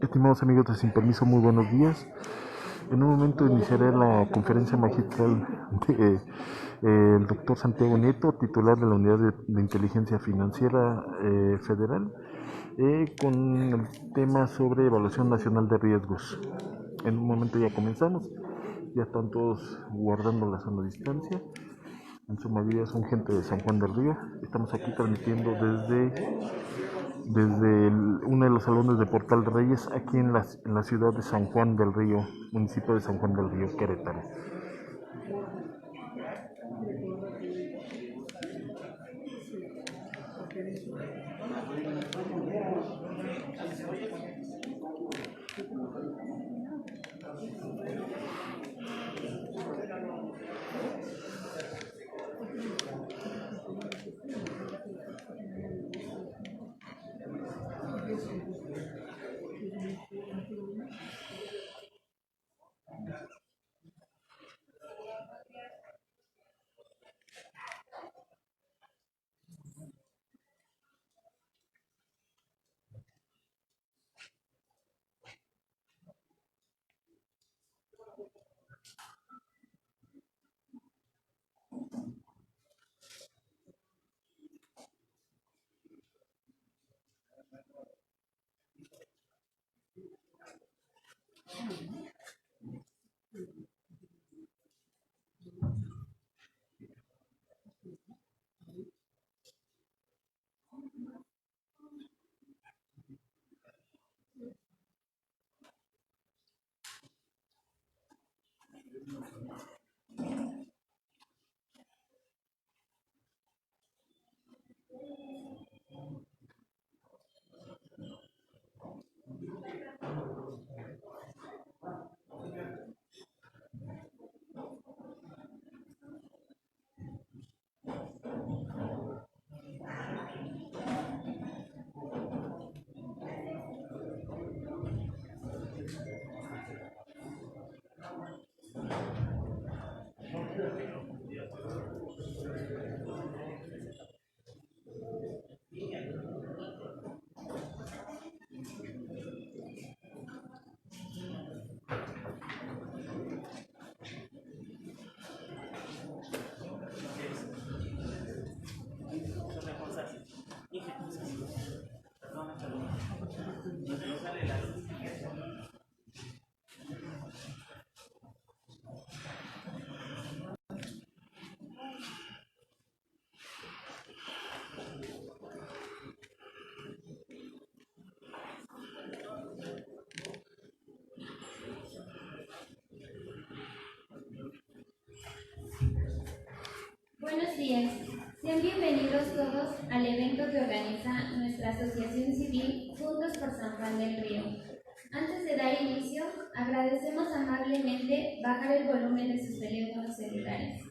Estimados amigos de Sin Permiso, muy buenos días. En un momento iniciaré la conferencia magistral del doctor Santiago Nieto, titular de la Unidad de Inteligencia Financiera Federal, con el tema sobre evaluación nacional de riesgos. En un momento ya comenzamos, ya están todos guardando la sana distancia. En su mayoría son gente de San Juan del Río. Estamos aquí transmitiendo desde uno de los salones de Portal Reyes, aquí en la ciudad de San Juan del Río, municipio de San Juan del Río, Querétaro. Buenos días, sean bienvenidos todos al evento que organiza nuestra asociación civil Juntos por San Juan del Río. Antes de dar inicio, agradecemos amablemente bajar el volumen de sus teléfonos celulares.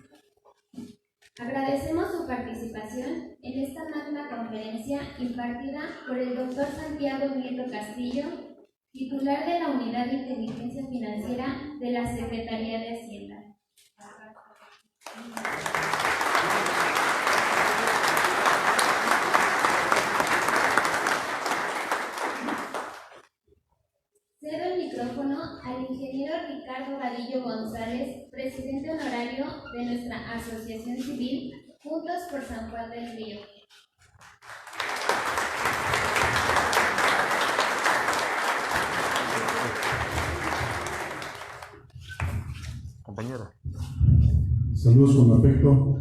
Agradecemos su participación en esta magna conferencia impartida por el doctor Santiago Nieto Castillo, titular de la Unidad de Inteligencia Financiera de la Secretaría de Hacienda. Cedo el micrófono al ingeniero Ricardo Vadillo González, presidente honorario de nuestra asociación civil Juntos por San Juan del Río. Compañera. Saludos con afecto.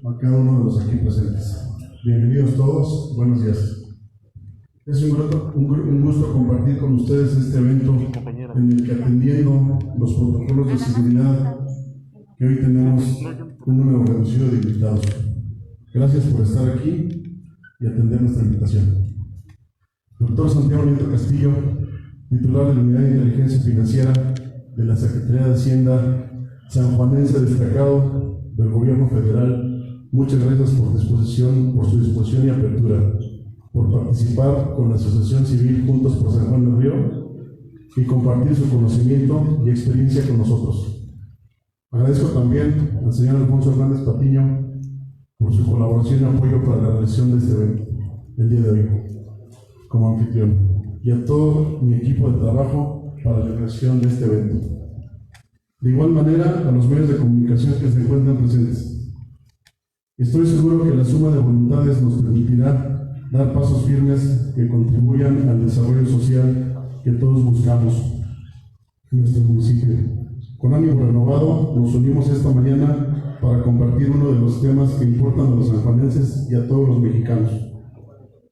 a cada uno de los aquí presentes. Bienvenidos todos, buenos días. Es un gusto compartir con ustedes este evento en el que, atendiendo los protocolos de seguridad, que hoy tenemos un número reducido de invitados. Gracias por estar aquí y atender nuestra invitación. Doctor Santiago Nieto Castillo, titular de la Unidad de Inteligencia Financiera de la Secretaría de Hacienda, sanjuanense destacado del Gobierno Federal, muchas gracias por su disposición y apertura, por participar con la Asociación Civil Juntos por San Juan del Río y compartir su conocimiento y experiencia con nosotros. Agradezco también al señor Alfonso Hernández Patiño por su colaboración y apoyo para la realización de este evento el día de hoy, como anfitrión, y a todo mi equipo de trabajo para la realización de este evento. De igual manera, a los medios de comunicación que se encuentran presentes. Estoy seguro que la suma de voluntades nos permitirá dar pasos firmes que contribuyan al desarrollo social que todos buscamos en nuestro municipio. Con ánimo renovado, nos unimos esta mañana para compartir uno de los temas que importan a los sanjuanenses y a todos los mexicanos.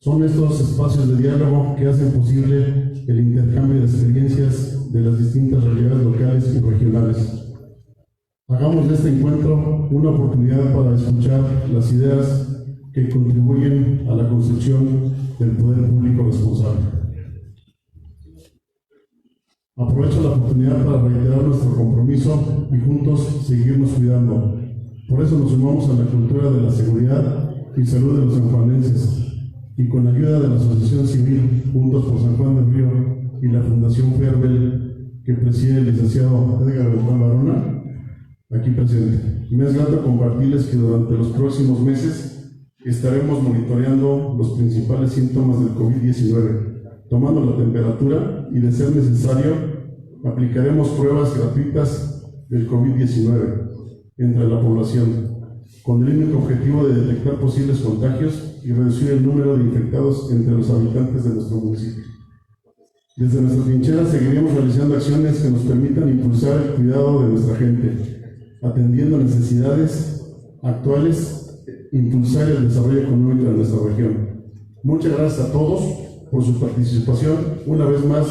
Son estos espacios de diálogo que hacen posible el intercambio de experiencias de las distintas realidades locales y regionales. Hagamos de este encuentro una oportunidad para escuchar las ideas que contribuyen a la construcción del poder público responsable. Aprovecho la oportunidad para reiterar nuestro compromiso y juntos seguirnos cuidando. Por eso nos sumamos a la cultura de la seguridad y salud de los sanjuanenses, y con la ayuda de la Asociación Civil Juntos por San Juan del Río y la Fundación Ferbel, que preside el licenciado Edgar Beltrán Barona, aquí presente. Me es grato compartirles que durante los próximos meses estaremos monitoreando los principales síntomas del COVID-19, tomando la temperatura y, de ser necesario, aplicaremos pruebas gratuitas del COVID-19 entre la población, con el único objetivo de detectar posibles contagios y reducir el número de infectados entre los habitantes de nuestro municipio. Desde nuestra trinchera seguiremos realizando acciones que nos permitan impulsar el cuidado de nuestra gente, atendiendo necesidades actuales, impulsar el desarrollo económico de nuestra región. Muchas gracias a todos por su participación. Una vez más,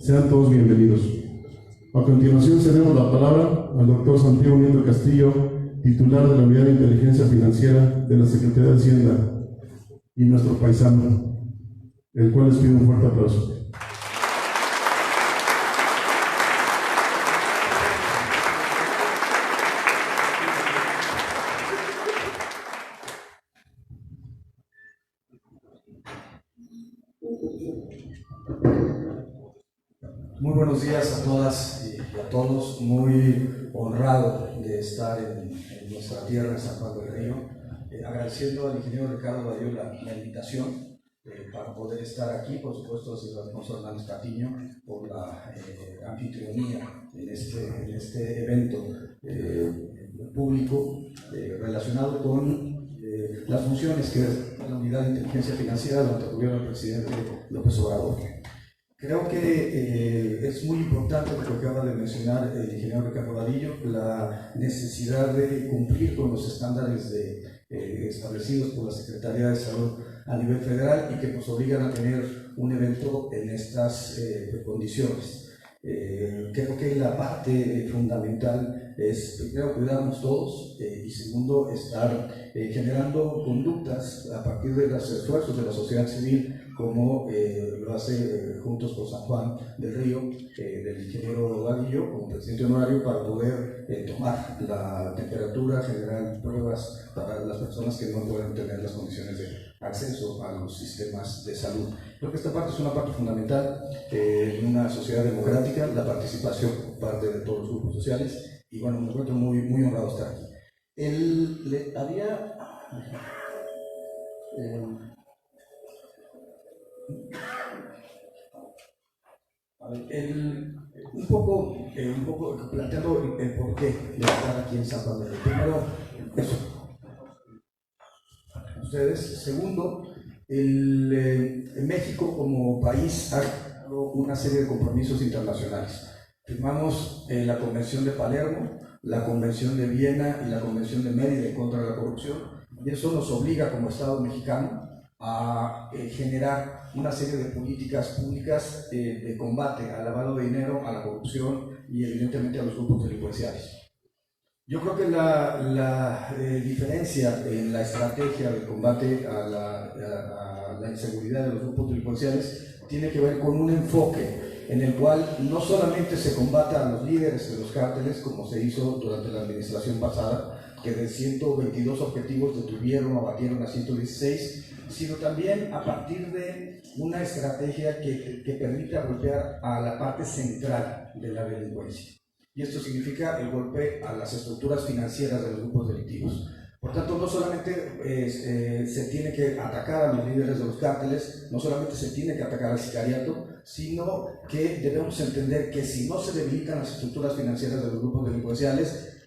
sean todos bienvenidos. A continuación, cedemos la palabra al doctor Santiago Nieto Castillo, titular de la Unidad de Inteligencia Financiera de la Secretaría de Hacienda, y nuestro paisano, el cual les pido un fuerte aplauso. Muy buenos días a todas y a todos. Muy honrado de estar en nuestra tierra, en San Juan del Río. Agradeciendo al ingeniero Ricardo Darío la invitación para poder estar aquí, por supuesto, a Alfonso Hernández Patiño por la anfitrionía en este evento público relacionado con las funciones que es la Unidad de Inteligencia Financiera durante el gobierno del presidente López Obrador. Creo que es muy importante lo que acaba de mencionar el ingeniero Ricardo Vadillo, la necesidad de cumplir con los estándares establecidos por la Secretaría de Salud a nivel federal y que nos obligan a tener un evento en estas condiciones. Creo que la parte fundamental es, primero, cuidarnos todos y segundo, estar generando conductas a partir de los esfuerzos de la sociedad civil, como lo hace Juntos por San Juan del Río, del ingeniero Vadillo como presidente honorario, para poder tomar la temperatura, generar pruebas para las personas que no pueden tener las condiciones de acceso a los sistemas de salud. Creo que esta parte es una parte fundamental en una sociedad democrática, la participación por parte de todos los grupos sociales, y bueno, me encuentro muy honrado de estar aquí. Un poco planteando el porqué de estar aquí en San Juan del Río. Primero, eso, ustedes. Segundo, México como país ha creado una serie de compromisos internacionales. Firmamos la Convención de Palermo, la Convención de Viena y la Convención de Mérida contra la corrupción, y eso nos obliga como Estado mexicano a generar una serie de políticas públicas de combate al lavado de dinero, a la corrupción y evidentemente a los grupos delincuenciales. Yo creo que la diferencia en la estrategia de combate a la inseguridad de los grupos delincuenciales tiene que ver con un enfoque en el cual no solamente se combate a los líderes de los cárteles, como se hizo durante la administración pasada, que de 122 objetivos detuvieron o abatieron a 116, sino también a partir de una estrategia que permita golpear a la parte central de la delincuencia. Y esto significa el golpe a las estructuras financieras de los grupos delictivos. Por tanto, no solamente se tiene que atacar a los líderes de los cárteles, no solamente se tiene que atacar al sicariato, sino que debemos entender que si no se debilitan las estructuras financieras de los grupos delincuenciales,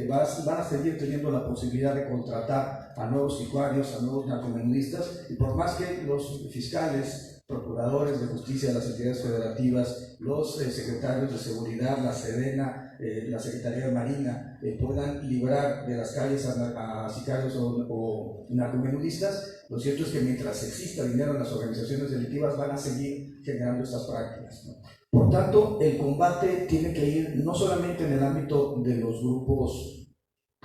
van a seguir teniendo la posibilidad de contratar a nuevos sicarios, a nuevos narcomenudistas, y por más que los fiscales, procuradores de justicia de las entidades federativas, los secretarios de seguridad, la Sedena, la Secretaría de Marina, puedan librar de las calles a sicarios o narcomenudistas, lo cierto es que mientras exista dinero en las organizaciones delictivas van a seguir generando estas prácticas, ¿no? Por tanto, el combate tiene que ir no solamente en el ámbito de los grupos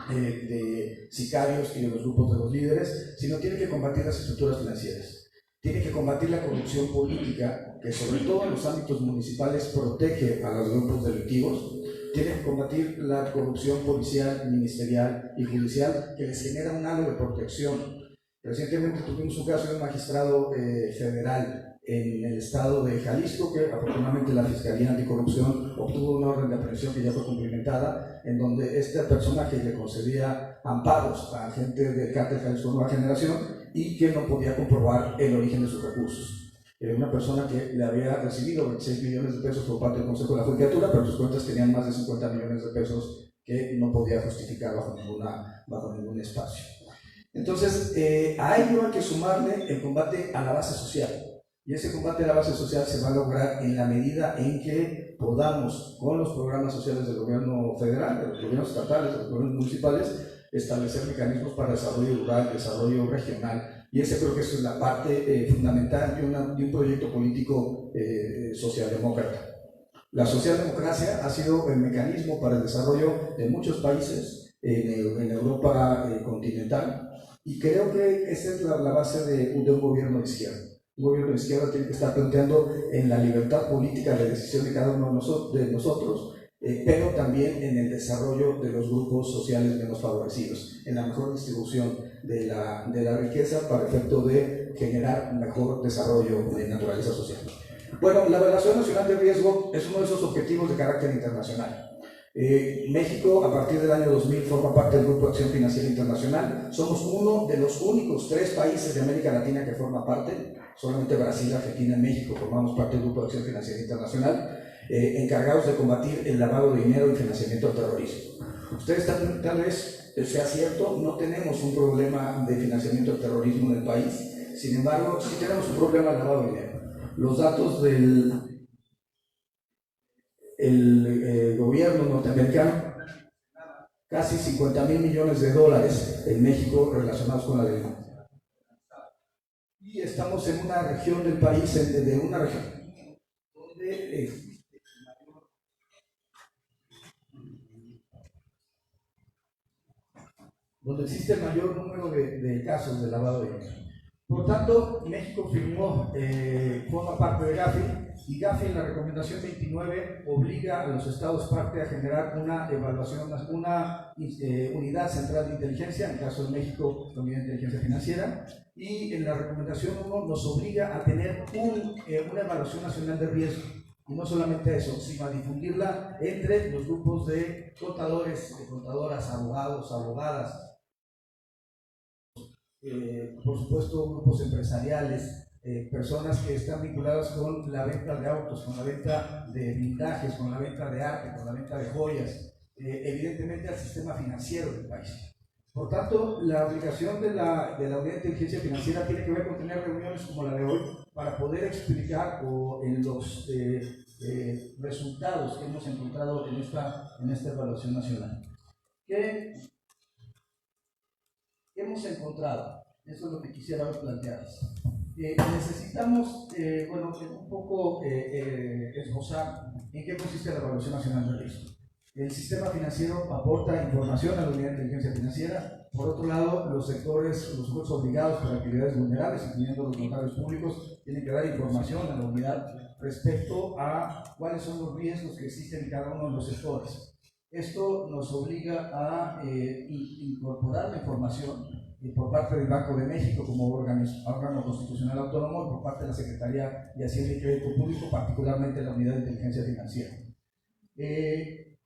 de sicarios y de los grupos de los líderes, sino tiene que combatir las estructuras financieras. Tiene que combatir la corrupción política, que sobre todo en los ámbitos municipales protege a los grupos delictivos. Tiene que combatir la corrupción policial, ministerial y judicial, que les genera un halo de protección. Recientemente tuvimos un caso de un magistrado federal en el estado de Jalisco, que afortunadamente la Fiscalía Anticorrupción obtuvo una orden de aprehensión que ya fue cumplimentada, en donde este personaje le concedía amparos a gente del cártel Jalisco Nueva Generación y que no podía comprobar el origen de sus recursos. Era una persona que le había recibido 26 millones de pesos por parte del Consejo de la Judicatura, pero sus cuentas tenían más de 50 millones de pesos que no podía justificar bajo ningún espacio. Entonces, a ello hay que sumarle el combate a la base social. Y ese combate a la base social se va a lograr en la medida en que podamos, con los programas sociales del gobierno federal, de los gobiernos estatales, de los gobiernos municipales, establecer mecanismos para desarrollo rural, desarrollo regional. Y ese creo que es la parte fundamental de un proyecto político socialdemócrata. La socialdemocracia ha sido el mecanismo para el desarrollo de muchos países en Europa continental, y creo que esa es la base de un gobierno de izquierda. Un gobierno de izquierda tiene que estar planteando en la libertad política de decisión de cada uno de nosotros, pero también en el desarrollo de los grupos sociales menos favorecidos, en la mejor distribución de la riqueza para efecto de generar un mejor desarrollo de naturaleza social. Bueno, la evaluación nacional de riesgo es uno de esos objetivos de carácter internacional. México, a partir del año 2000, forma parte del Grupo de Acción Financiera Internacional. Somos uno de los únicos 3 países de América Latina que forma parte. Solamente Brasil, Argentina y México formamos parte del Grupo de Acción Financiera Internacional, encargados de combatir el lavado de dinero y financiamiento al terrorismo. Ustedes tal vez sea cierto, no tenemos un problema de financiamiento al terrorismo en el país, sin embargo, sí tenemos un problema de lavado de dinero. Los datos del gobierno norteamericano, casi 50,000 millones de dólares en México relacionados con la delincuencia. Y estamos en una región del país, donde existe el mayor número de casos de lavado de dinero. Por tanto, México forma parte de Gafi, y Gafi en la recomendación 29 obliga a los estados parte a generar una evaluación, una unidad central de inteligencia, en el caso de México, la unidad de inteligencia financiera, y en la recomendación 1 nos obliga a tener una evaluación nacional de riesgo. Y no solamente eso, sino a difundirla entre los grupos de contadores, de contadoras, abogados, abogadas, por supuesto grupos empresariales, personas que están vinculadas con la venta de autos, con la venta de blindajes, con la venta de arte, con la venta de joyas, evidentemente al sistema financiero del país. Por tanto, la obligación de la Unidad de Inteligencia Financiera tiene que ver con tener reuniones como la de hoy para poder explicar en resultados que hemos encontrado en esta evaluación nacional. ¿Qué hemos encontrado? Eso es lo que quisiera ver planteadas. Necesitamos, un poco esbozar en qué consiste la evaluación nacional de riesgo. El sistema financiero aporta información a la unidad de inteligencia financiera. Por otro lado, los sectores obligados por actividades vulnerables, incluyendo los notarios públicos, tienen que dar información a la unidad respecto a cuáles son los riesgos que existen en cada uno de los sectores. Esto nos obliga a incorporar la información por parte del Banco de México como órgano constitucional autónomo, por parte de la Secretaría de Hacienda y Crédito Público, particularmente la Unidad de Inteligencia Financiera. ¿Qué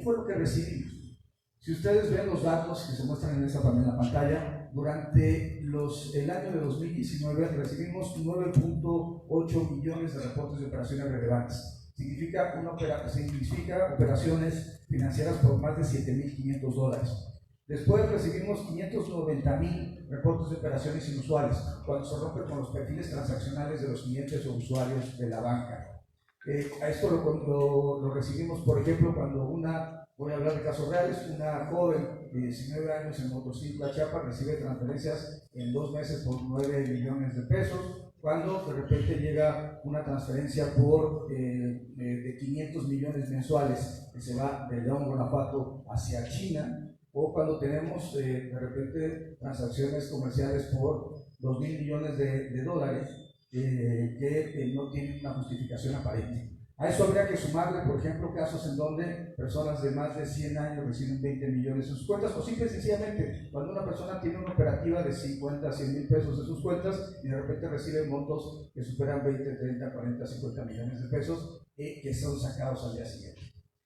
fue lo que recibimos? Si ustedes ven los datos que se muestran en la pantalla, durante el año de 2019 recibimos 9.8 millones de reportes de operaciones relevantes. Significa operaciones financieras por más de $7,500. Después recibimos 590,000 reportes de operaciones inusuales, cuando se rompen con los perfiles transaccionales de los clientes o usuarios de la banca. A esto lo recibimos, por ejemplo, cuando voy a hablar de casos reales, una joven de 19 años en motociclo a Chiapas recibe transferencias en 2 meses por 9 millones de pesos, cuando de repente llega una transferencia de 500 millones mensuales que se va de León, Guanajuato hacia China, o cuando tenemos de repente transacciones comerciales por 2,000 millones de dólares que no tienen una justificación aparente. A eso habría que sumarle, por ejemplo, casos en donde personas de más de 100 años reciben 20 millones en sus cuentas, o simple y sencillamente cuando una persona tiene una operativa de 50 a 100 mil pesos en sus cuentas y de repente recibe montos que superan 20, 30, 40, 50 millones de pesos que son sacados al día siguiente.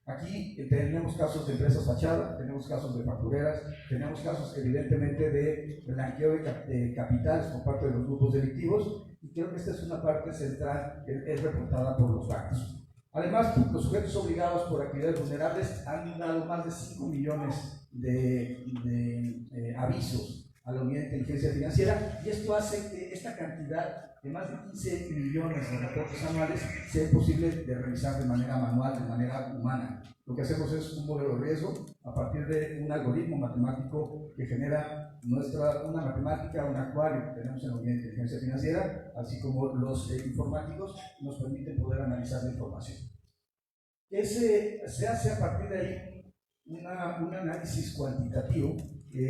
Aquí tenemos casos de empresas fachada, tenemos casos de factureras, tenemos casos evidentemente de blanqueo de capitales por parte de los grupos delictivos, y creo que esta es una parte central que es reportada por los bancos. Además, los sujetos obligados por actividades vulnerables han dado más de 5 millones de avisos a la unidad de inteligencia financiera, y esto hace que esta cantidad de más de 15 millones de reportes anuales sea posible de revisar de manera manual, de manera humana. Lo que hacemos es un modelo de riesgo a partir de un algoritmo matemático que genera una matemática, un actuario que tenemos en la unidad de inteligencia financiera, así como los informáticos nos permiten poder analizar la información. Se hace a partir de ahí un análisis cuantitativo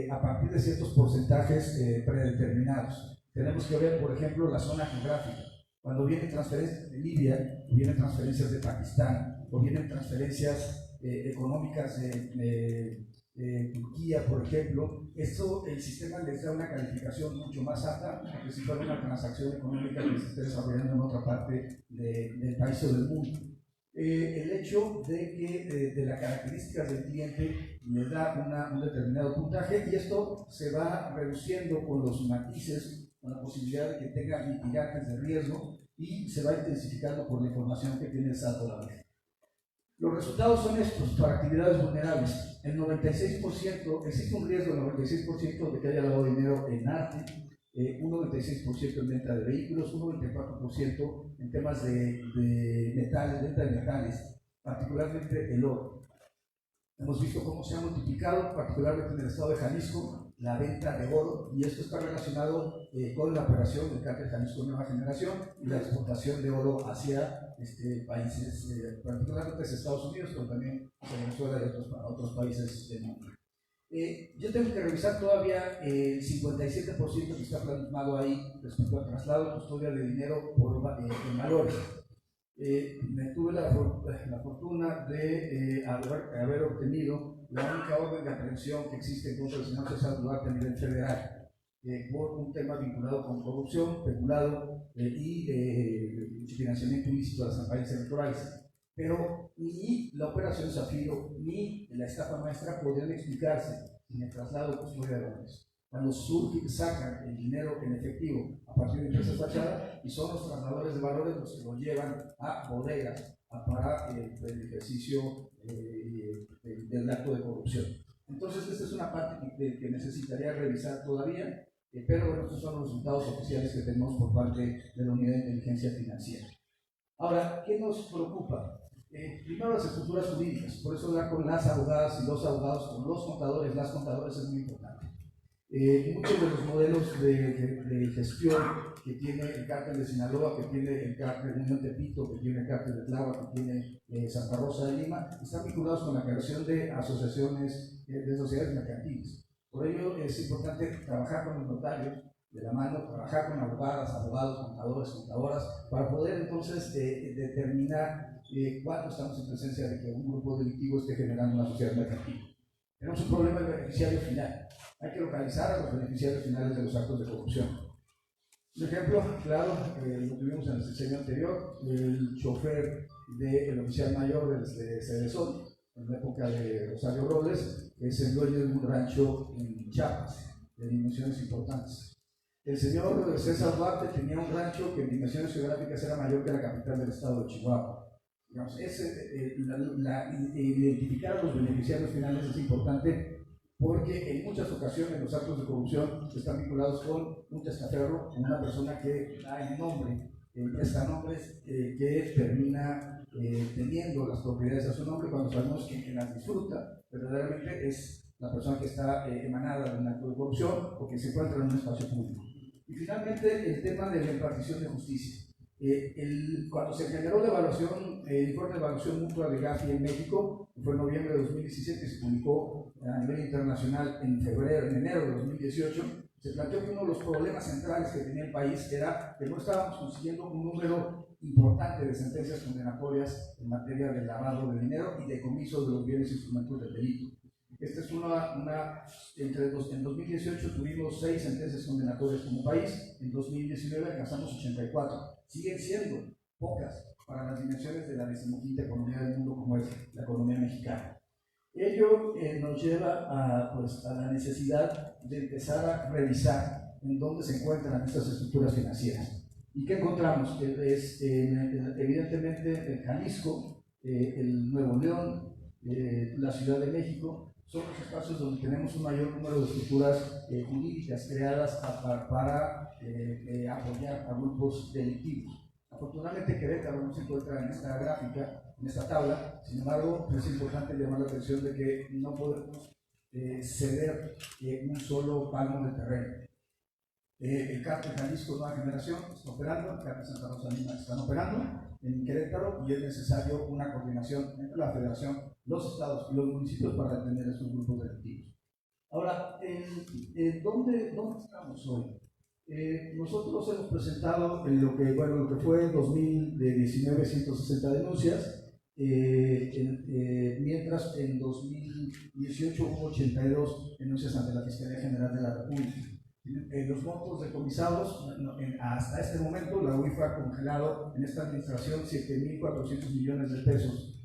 a partir de ciertos porcentajes predeterminados. Tenemos que ver, por ejemplo, la zona geográfica. Cuando vienen transferencias de Libia, o vienen transferencias de Pakistán, o vienen transferencias económicas de Turquía, por ejemplo, el sistema les da una calificación mucho más alta que si fuera una transacción económica que se esté desarrollando en otra parte del país o del mundo. El hecho de que de las características del cliente le da un determinado puntaje, y esto se va reduciendo con los matices, con la posibilidad de que tenga mitigantes de riesgo, y se va intensificando por la información que tiene el saldo a la vez. Los resultados son estos para actividades vulnerables. El 96%, existe un riesgo del 96% de que haya lavado dinero en arte, un 96% en venta de vehículos, un 94% en temas de metales, venta de metales, particularmente el oro. Hemos visto cómo se ha multiplicado, particularmente en el estado de Jalisco, la venta de oro, y esto está relacionado con la operación del Cártel Jalisco Nueva Generación y la exportación de oro hacia países, particularmente Estados Unidos, pero también hacia Venezuela y otros países del mundo. Yo tengo que revisar todavía el 57% que está plasmado ahí respecto al traslado, custodia de dinero en valores. Tuve la fortuna de haber obtenido la única orden de aprehensión que existe en contra del señor César Duarte a nivel federal por un tema vinculado con corrupción, peculado y financiamiento ilícito de las campañas electorales. Pero ni la operación Zafiro ni la estafa maestra podrían explicarse sin el traslado de custodia de valores. Cuando sacan el dinero en efectivo a partir de empresas fachadas, y son los trasladadores de valores los que lo llevan a bodegas para el ejercicio del acto de corrupción. Entonces, esta es una parte que necesitaría revisar todavía, pero bueno, estos son los resultados oficiales que tenemos por parte de la Unidad de Inteligencia Financiera. Ahora, ¿qué nos preocupa? Primero las estructuras jurídicas, por eso hablar con las abogadas y los abogados, con los contadores, las contadoras es muy importante. Muchos de los modelos de gestión que tiene el cártel de Sinaloa, que tiene el cártel de Unión Tepito, que tiene el cártel de Tláhuac, que tiene Santa Rosa de Lima, están vinculados con la creación de asociaciones, de sociedades mercantiles. Por ello es importante trabajar con los notarios de la mano, trabajar con abogadas, abogados, contadores, contadoras, para poder entonces determinar cuándo estamos en presencia de que un grupo delictivo esté generando una sociedad mercantil. Tenemos un problema del beneficiario final. Hay que localizar a los beneficiarios finales de los actos de corrupción. Un ejemplo, claro, lo tuvimos en el sexenio anterior, el chofer del oficial mayor de Cedesol, en la época de Rosario Robles, es el dueño de un rancho en Chiapas, de dimensiones importantes. El señor César Duarte tenía un rancho que en dimensiones geográficas era mayor que la capital del estado de Chihuahua. Digamos, identificar a los beneficiarios finales es importante porque en muchas ocasiones los actos de corrupción están vinculados con un testaferro, con una persona que da el nombre, presta nombres, que termina teniendo las propiedades a su nombre cuando sabemos que quien las disfruta verdaderamente es la persona que está emanada de un acto de corrupción o que se encuentra en un espacio público. Y finalmente el tema de la impartición de justicia. Cuando se generó la evaluación, el informe de evaluación mutua de Gafi en México, fue en noviembre de 2017 y se publicó a nivel internacional en enero de 2018, se planteó que uno de los problemas centrales que tenía el país era que no estábamos consiguiendo un número importante de sentencias condenatorias en materia de lavado de dinero y decomiso de los bienes e instrumentos del delito. Esta es en 2018 tuvimos 6 sentencias condenatorias como país, en 2019 alcanzamos 84. Siguen siendo pocas para las dimensiones de la 15ª economía del mundo como es la economía mexicana. Ello nos lleva a la necesidad de empezar a revisar en dónde se encuentran estas estructuras financieras. ¿Y qué encontramos? Evidentemente el Jalisco, el Nuevo León, la Ciudad de México, son los espacios donde tenemos un mayor número de estructuras jurídicas creadas para apoyar a grupos delictivos. Afortunadamente Querétaro no se encuentra en esta gráfica, en esta tabla, sin embargo es importante llamar la atención de que no podemos ceder un solo palmo de terreno. El cártel Jalisco Nueva Generación está operando, el cártel Santa Rosa de Lima están operando en Querétaro y es necesario una coordinación entre la Federación, los estados y los municipios para detener estos grupos delictivos. Ahora, ¿dónde estamos hoy? Nosotros hemos presentado en lo que fue 2019 160 denuncias, mientras en 2018 hubo 82 denuncias ante la Fiscalía General de la República. Los montos decomisados, hasta este momento la UIF ha congelado en esta administración 7.400 millones de pesos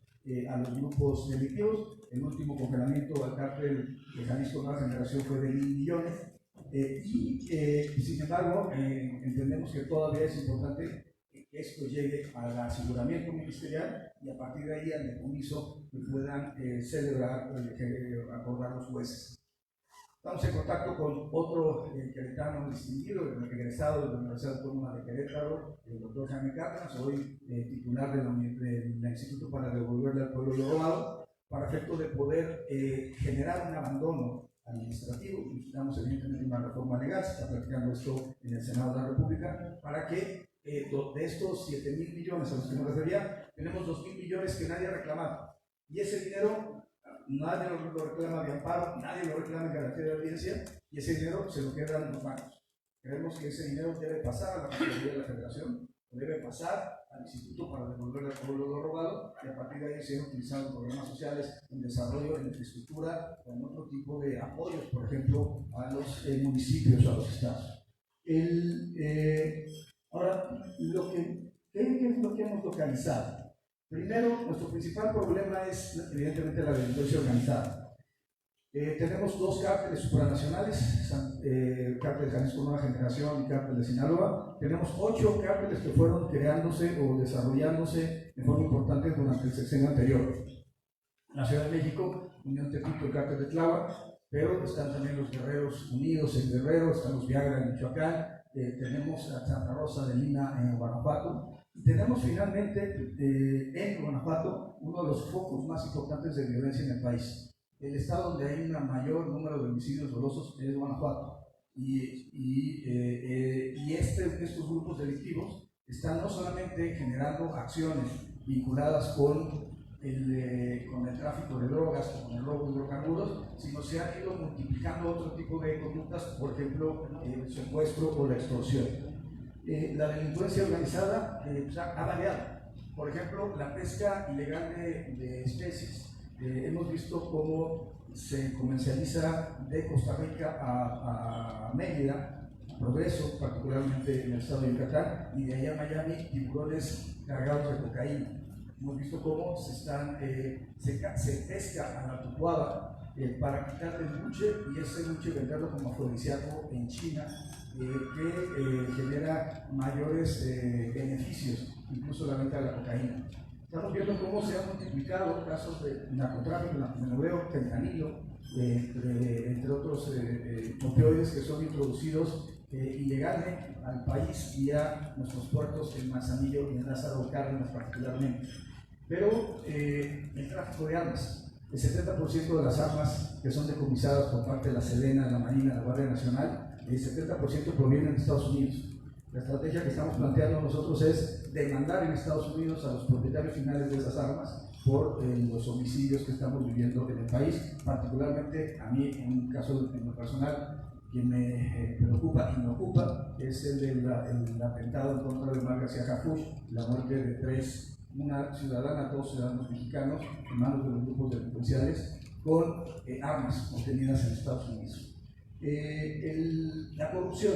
a los grupos delictivos. El último congelamiento al cártel de Jalisco Nueva Generación fue de 1.000 millones. Sin embargo, entendemos que todavía es importante que esto llegue al aseguramiento ministerial y a partir de ahí al decomiso que puedan celebrar, acordar los jueces. Estamos en contacto con otro queretano distinguido, el egresado de la Universidad Autónoma de Querétaro, el doctor Jaime Cárdenas, hoy titular del Instituto para Devolverle al Pueblo lo Robado, para efecto de poder generar un abandono administrativo. Necesitamos evidentemente una reforma legal, se está platicando esto en el Senado de la República, para que de estos 7.000 millones a los que me refería, tenemos 2.000 millones que nadie ha reclamado. Y ese dinero nadie lo reclama de amparo, nadie lo reclama en garantía de audiencia, y ese dinero se lo quedan en los bancos. Creemos que ese dinero debe pasar a la Fiscalía de la Federación, debe pasar al Instituto para Devolverle al Pueblo lo Robado, y a partir de ahí se han utilizado en programas sociales, en desarrollo, en infraestructura, o en otro tipo de apoyos, por ejemplo, a los municipios o a los estados. Ahora, ¿qué es lo que hemos localizado? Primero, nuestro principal problema es evidentemente la delincuencia organizada. Tenemos 2 cárteles supranacionales, el cártel de Jalisco Nueva Generación y cártel de Sinaloa. Tenemos 8 cárteles que fueron creándose o desarrollándose de forma importante durante el sexenio anterior. En la Ciudad de México, Unión Tepito, el cártel de Tláhuac, pero están también los Guerreros Unidos en Guerrero, están los Viagra en Michoacán, tenemos a Santa Rosa de Lima en Guanajuato, Tenemos finalmente en Guanajuato uno de los focos más importantes de violencia en el país. El estado donde hay un mayor número de homicidios dolosos es Guanajuato. Estos grupos delictivos están no solamente generando acciones vinculadas con el tráfico de drogas, con el robo de hidrocarburos, sino se han ido multiplicando otro tipo de conductas, por ejemplo, el secuestro o la extorsión. La delincuencia organizada ha variado. Por ejemplo, la pesca ilegal de especies. Hemos visto cómo se comercializa de Costa Rica a Mérida, a Progreso, particularmente en el estado de Yucatán, y de allá a Miami, tiburones cargados de cocaína. Hemos visto cómo se pesca a la tucuada para quitarle el buche y ese buche venderlo como afrodisíaco en China, que genera mayores beneficios, incluso la venta de la cocaína. Estamos viendo cómo se han multiplicado casos de narcotráfico, narcomenudeo, fentanilo, entre otros opioides que son introducidos ilegalmente al país vía nuestros puertos en Manzanillo y en Lázaro Cárdenas particularmente. Pero el tráfico de armas, el 70% de las armas que son decomisadas por parte de la Sedena, la Marina, la Guardia Nacional, el 70% provienen de Estados Unidos. La estrategia que estamos planteando nosotros es demandar en Estados Unidos a los propietarios finales de esas armas por los homicidios que estamos viviendo en el país, particularmente a mí, en un caso en lo personal, que me preocupa y me ocupa, es el atentado en contra de Omar García Harfuch, la muerte de una ciudadana, dos ciudadanos mexicanos, en manos de los grupos delincuenciales, con armas obtenidas en Estados Unidos. La corrupción.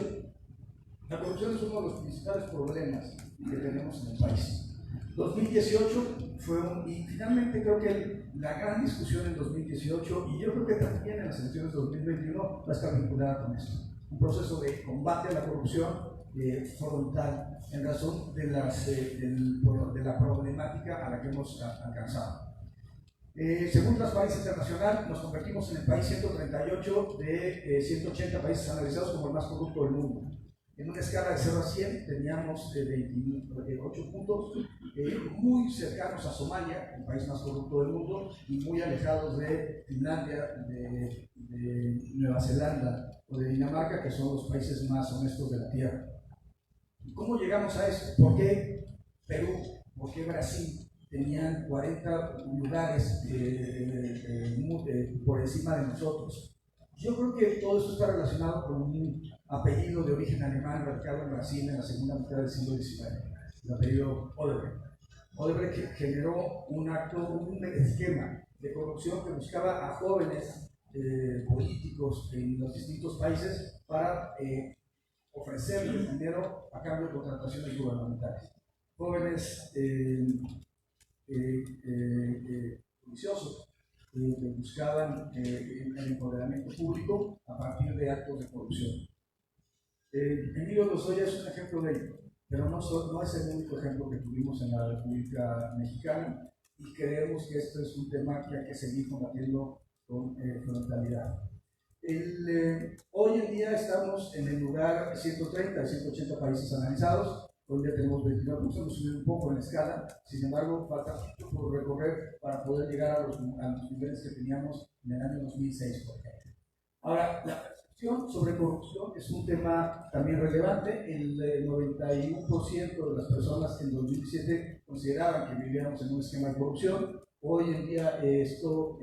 La corrupción es uno de los principales problemas que tenemos en el país. 2018 y finalmente creo que la gran discusión en 2018, y yo creo que también en las elecciones de 2021, va a estar vinculada con esto. Un proceso de combate a la corrupción frontal en razón de la problemática a la que hemos alcanzado. Según Transparencia Internacional, nos convertimos en el país 138 de 180 países analizados como el más corrupto del mundo. En una escala de 0 a 100 teníamos 28 puntos, muy cercanos a Somalia, el país más corrupto del mundo, y muy alejados de Finlandia, de Nueva Zelanda o de Dinamarca, que son los países más honestos de la Tierra. ¿Cómo llegamos a eso? ¿Por qué Perú? ¿Por qué Brasil tenían 40 lugares por encima de nosotros? Yo creo que todo esto está relacionado con un apellido de origen alemán radicado en Brasil en la segunda mitad del siglo XIX, el apellido Odebrecht. Odebrecht generó un esquema de corrupción que buscaba a jóvenes políticos en los distintos países para ofrecerles dinero a cambio de contrataciones gubernamentales. Jóvenes juiciosos que buscaban el empoderamiento público a partir de actos de corrupción. Emilio Lozoya es un ejemplo de ello, pero no es el único ejemplo que tuvimos en la República Mexicana y creemos que esto es un tema que hay que seguir combatiendo con frontalidad. Hoy en día estamos en el lugar 130 de 180 países analizados. Hoy ya tenemos 29 puntos, hemos subido un poco en la escala, sin embargo, falta mucho por recorrer para poder llegar a los niveles que teníamos en el año 2006, por ejemplo. Ahora, la percepción sobre corrupción es un tema también relevante. El 91% de las personas en 2017 consideraban que vivíamos en un esquema de corrupción. Hoy en día esto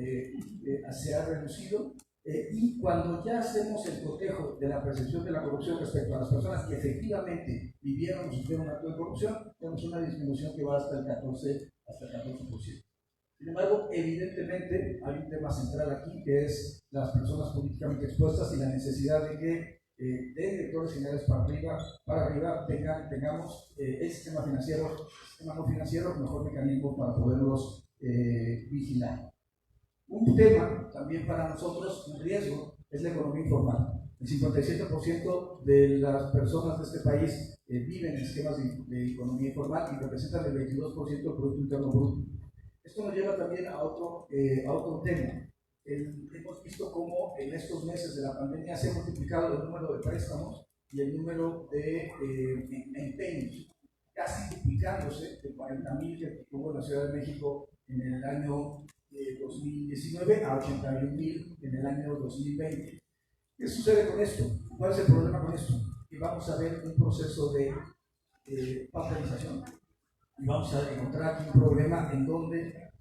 se ha reducido. Y cuando ya hacemos el cotejo de la percepción de la corrupción respecto a las personas que efectivamente vivieron o sufrieron un acto de corrupción, tenemos una disminución que va hasta el 14%. Sin embargo, evidentemente hay un tema central aquí que es las personas políticamente expuestas y la necesidad de que de directores generales para arriba tengamos el sistema financiero, el sistema no financiero, el mejor mecanismo para poderlos vigilar. Un tema también para nosotros, un riesgo, es la economía informal. El 57% de las personas de este país viven en esquemas de economía informal y representan el 22% del Producto Interno Bruto. Esto nos lleva también a otro tema. Hemos visto cómo en estos meses de la pandemia se ha multiplicado el número de préstamos y el número de empeños. casi duplicándose de 40,000 que tuvo la Ciudad de México en el año 2019 a 81,000 en el año 2020. ¿Qué sucede con esto? ¿Cuál es el problema con esto? Que vamos a ver un proceso de pauperización y vamos a encontrar aquí un problema en donde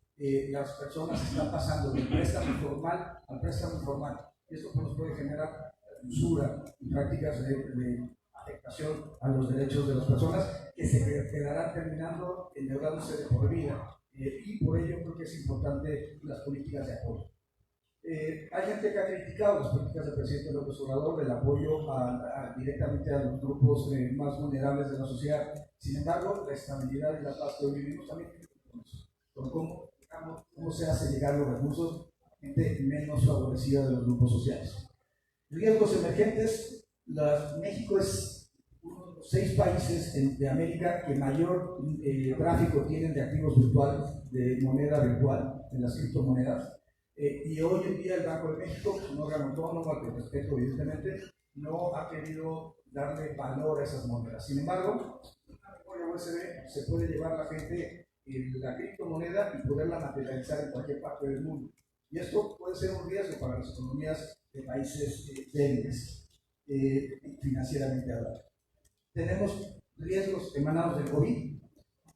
las personas están pasando del préstamo formal al préstamo informal. Y esto nos puede generar usura y prácticas de afectación a los derechos de las personas que se quedarán terminando endeudándose de por vida. Y por ello creo que es importante las políticas de apoyo. Hay gente que ha criticado las políticas del presidente López Obrador del apoyo directamente a los grupos más vulnerables de la sociedad. Sin embargo, la estabilidad y la paz que hoy vivimos también tiene que ver con eso. Con cómo se hace llegar los recursos a gente menos favorecida de los grupos sociales. Riesgos emergentes. México es uno de los 6 países de América que mayor tráfico tienen de activos virtuales, de moneda virtual, de las criptomonedas. Y hoy en día el Banco de México, un órgano autónomo al que respeto evidentemente, no ha querido darle valor a esas monedas. Sin embargo, una memoria USB se puede llevar la gente en la criptomoneda y poderla materializar en cualquier parte del mundo. Y esto puede ser un riesgo para las economías de países débiles, financieramente hablando. Tenemos riesgos emanados del COVID.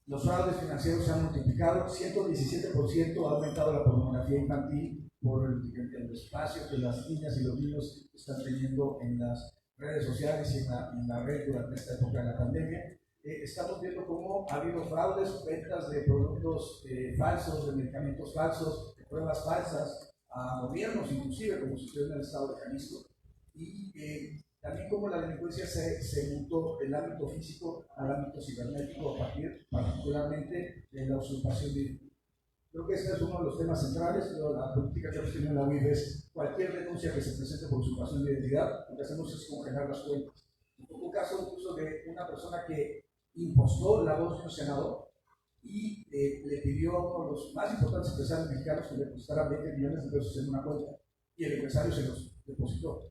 Los fraudes financieros se han multiplicado, 117% ha aumentado la pornografía infantil por el espacio que las niñas y los niños están teniendo en las redes sociales y en la red durante esta época de la pandemia. Estamos viendo cómo ha habido fraudes, ventas de productos falsos, de medicamentos falsos, de pruebas falsas a gobiernos, inclusive como sucedió en el estado de Jalisco. Y también como la delincuencia se mutó del ámbito físico al ámbito cibernético a partir particularmente de la usurpación de identidad. Creo que este es uno de los temas centrales. La política que hemos tenido en la UIF es cualquier denuncia que se presente por usurpación de identidad, lo que hacemos es congelar las cuentas. Hubo un caso incluso de una persona que impostó la voz de un senador y le pidió a uno de los más importantes empresarios mexicanos que le depositara 20 millones de pesos en una cuenta y el empresario se los depositó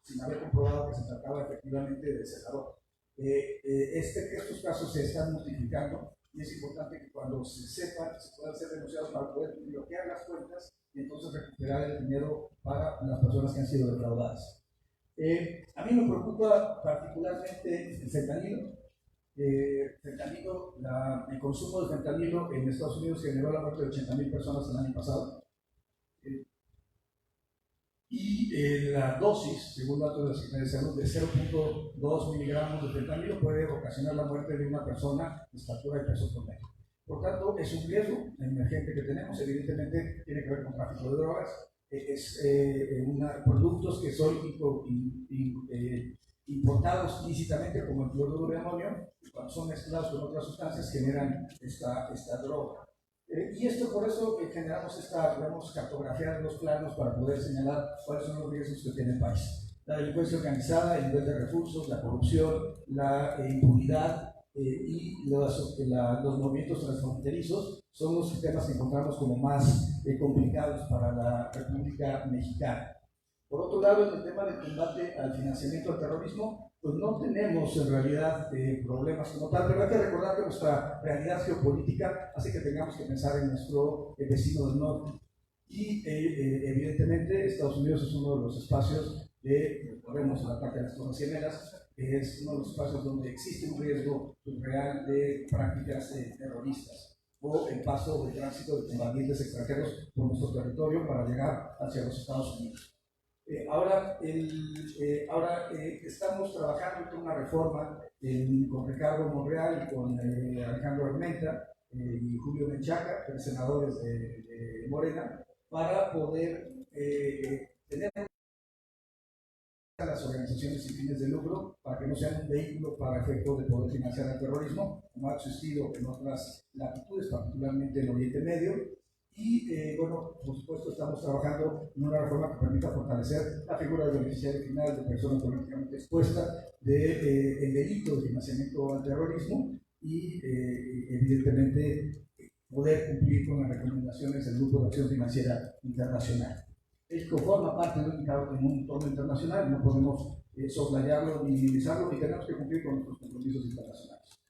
sin haber comprobado que se trataba efectivamente del senador. Estos casos se están multiplicando y es importante que cuando se sepan se puedan ser denunciados para poder bloquear las cuentas y entonces recuperar el dinero para las personas que han sido defraudadas. A mí me preocupa particularmente el fentanilo. El consumo de fentanilo en Estados Unidos generó la muerte de 80,000 personas el año pasado. Y la dosis, según datos de la Secretaría de Salud, de 0.2 miligramos de fentanilo puede ocasionar la muerte de una persona de estatura y peso promedio. Por tanto, es un riesgo emergente que tenemos. Evidentemente, tiene que ver con tráfico de drogas. Productos que son importados ilícitamente, como el cloruro de amonio, cuando son mezclados con otras sustancias, generan esta droga. Y esto por eso generamos digamos, cartografiar los planos para poder señalar cuáles son los riesgos que tiene el país. La delincuencia organizada, el nivel de recursos, la corrupción, la impunidad y los movimientos transfronterizos son los sistemas que encontramos como más complicados para la República Mexicana. Por otro lado, en el tema del combate al financiamiento al terrorismo, pues no tenemos en realidad problemas como tal, pero hay que recordar que nuestra realidad geopolítica hace que tengamos que pensar en nuestro vecino del norte. Y evidentemente Estados Unidos es uno de los espacios recordemos el ataque a las Torres Gemelas, que es uno de los espacios donde existe un riesgo real de prácticas terroristas o el paso de tránsito de combatientes extranjeros por nuestro territorio para llegar hacia los Estados Unidos. Ahora estamos trabajando en una reforma con Ricardo Monreal y con Alejandro Armenta y Julio Menchaca, senadores de Morena, para poder tener a las organizaciones sin fines de lucro para que no sean un vehículo para efecto de poder financiar el terrorismo, como ha existido en otras latitudes, particularmente en Oriente Medio. Y bueno, por supuesto estamos trabajando en una reforma que permita fortalecer la figura del beneficiario final, de persona políticamente expuesta, del delito de financiamiento al terrorismo y evidentemente poder cumplir con las recomendaciones del Grupo de Acción Financiera Internacional. México forma parte de un entorno internacional, no podemos soslayarlo ni minimizarlo, ni tenemos que cumplir con nuestros compromisos internacionales.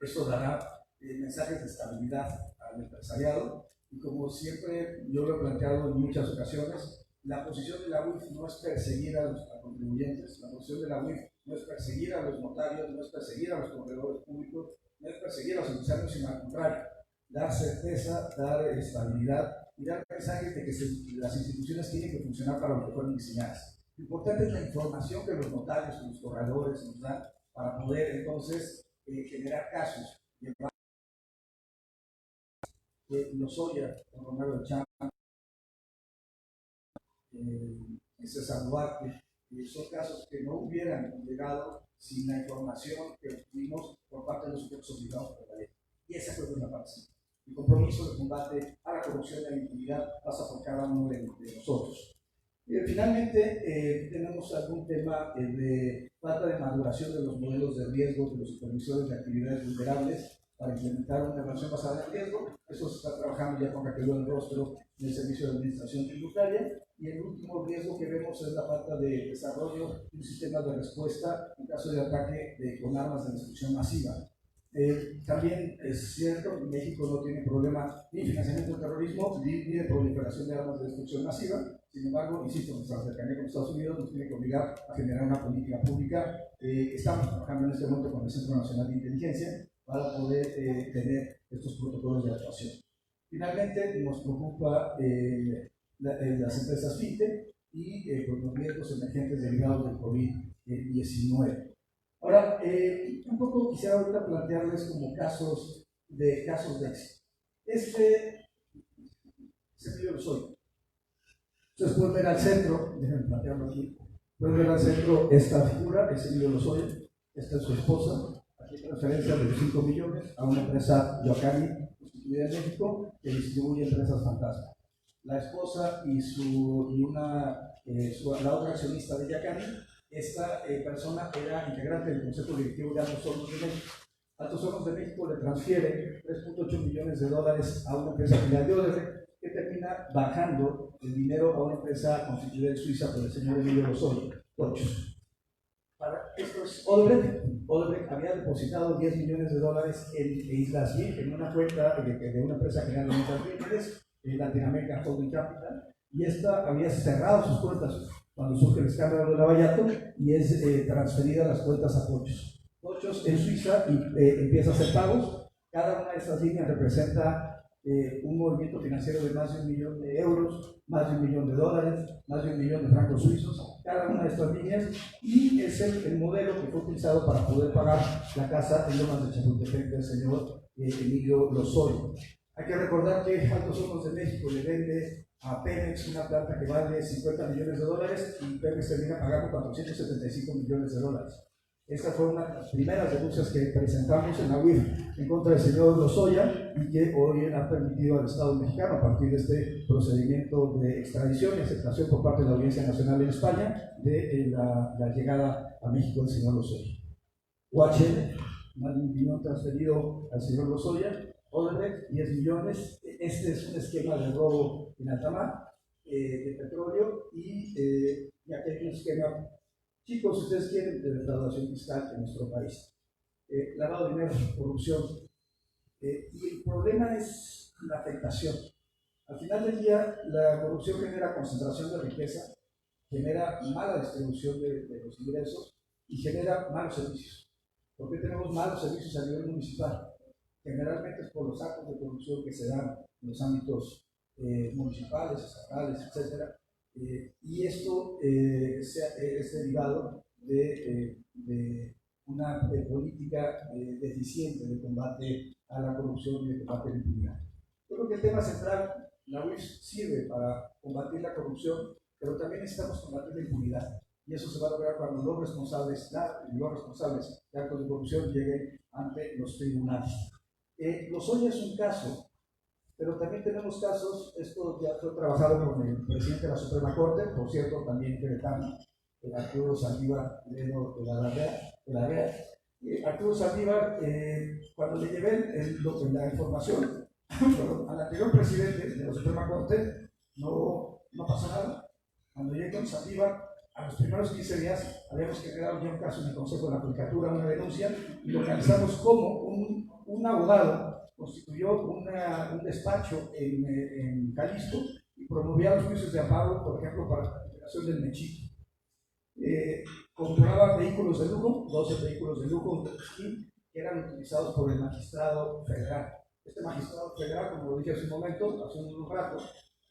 Esto dará mensajes de estabilidad al empresariado y como siempre yo lo he planteado en muchas ocasiones, la posición de la UIF no es perseguir a los contribuyentes, la posición de la UIF no es perseguir a los notarios, no es perseguir a los corredores públicos, no es perseguir a los empresarios, sino al contrario, dar certeza, dar estabilidad y dar mensajes de que las instituciones tienen que funcionar para lo que fueron diseñadas. Lo importante es la información que los notarios, que los corredores nos dan para poder entonces generar casos. Lozoya, Juan Romero Cham, César Duarte, son casos que no hubieran llegado sin la información que obtuvimos por parte de los sujetos obligados por la ley. Y esa fue una parte. El compromiso de combate a la corrupción y a la impunidad pasa por cada uno de nosotros. Finalmente, tenemos algún tema de falta de maduración de los modelos de riesgo de los supervisores de actividades vulnerables para implementar una evaluación basada en riesgo. Eso se está trabajando ya con Raquel en rostro del Servicio de Administración Tributaria. Y el último riesgo que vemos es la falta de desarrollo de un sistema de respuesta en caso de ataque con armas de destrucción masiva. También es cierto que México no tiene problema ni financiamiento del terrorismo ni de proliferación de armas de destrucción masiva. Sin embargo, insisto, nuestra cercanía con Estados Unidos nos tiene que obligar a generar una política pública. Estamos trabajando en este momento con el Centro Nacional de Inteligencia para poder tener estos protocolos de actuación. Finalmente, nos preocupa las empresas FinTech y los riesgos emergentes derivados del COVID-19. Ahora, un poco quisiera ahorita plantearles como casos de éxito. Este Emilio Lozoya. Ustedes pueden ver al centro, déjenme plantearlo aquí, pueden ver al centro esta figura, es Emilio Lozoya, esta es su esposa, aquí transferencia de 5 millones a una empresa Yoacani, constituida en México, que distribuye empresas fantasma. La esposa y la otra accionista de Yoacani, esta persona era integrante del Consejo Directivo de Altos Hornos de México. Altos Hornos de México le transfiere $3.8 millones a una empresa filial de Odebrecht, que termina bajando el dinero a una empresa constituida en Suiza por el señor Emilio Lozoya, Tochos. Esto es Odebrecht. Odebrecht había depositado $10 millones en Islas Vírgenes, en una cuenta de una empresa general de Islas Vírgenes, Latin American Holding Capital, y esta había cerrado sus cuentas cuando surge el escándalo de Lavallato y es transferida las cuentas a Tochos. Tochos en Suiza y empieza a hacer pagos. Cada una de estas líneas representa un movimiento financiero de más de $1 millón, más de $1 millón, más de $1 millón de francos suizos, cada una de estas líneas, y es el modelo que fue utilizado para poder pagar la casa en Lomas de Chapultepec del señor Emilio Lozoya. Hay que recordar que Altos Hornos de México le vende a Pemex una planta que vale $50 millones y Pemex termina pagando $475 millones. Esta fue una de las primeras denuncias que presentamos en la UIF en contra del señor Lozoya y que hoy ha permitido al Estado mexicano, a partir de este procedimiento de extradición y aceptación por parte de la Audiencia Nacional en España, de la llegada a México del señor Lozoya. UHL, más de $1 millón transferido al señor Lozoya, Odebrecht, 10 millones. Este es un esquema de robo en alta mar de petróleo y aquí hay un esquema. Chicos, si ustedes quieren, de defraudación fiscal en nuestro país. Lavado de dinero, corrupción. Y el problema es la afectación. Al final del día, la corrupción genera concentración de riqueza, genera mala distribución de los ingresos y genera malos servicios. ¿Por qué tenemos malos servicios a nivel municipal? Generalmente es por los actos de corrupción que se dan en los ámbitos municipales, estatales, etc. Y esto es derivado de una política deficiente de combate a la corrupción y de combate a la impunidad. Yo creo que el tema central, la UIF sirve para combatir la corrupción, pero también necesitamos combatir la impunidad. Y eso se va a lograr cuando los responsables de actos de corrupción lleguen ante los tribunales. Lozoya es un caso, pero también tenemos casos, esto ya fue trabajado con el presidente de la Suprema Corte, por cierto, también queretano, Arturo Saldívar de la REA. Arturo Saldívar, cuando le llevé la información al anterior presidente de la Suprema Corte, no pasó nada. Cuando llegué con Saldívar, a los primeros 15 días habíamos generado ya un caso en el Consejo de la Judicatura, una denuncia, y localizamos cómo un abogado constituyó un despacho en Jalisco y promovía los juicios de amparo, por ejemplo, para la liberación del Mechito. Compraba vehículos de lujo, 12 vehículos de lujo que eran utilizados por el magistrado federal. Este magistrado federal, como lo dije hace un momento, hace un rato,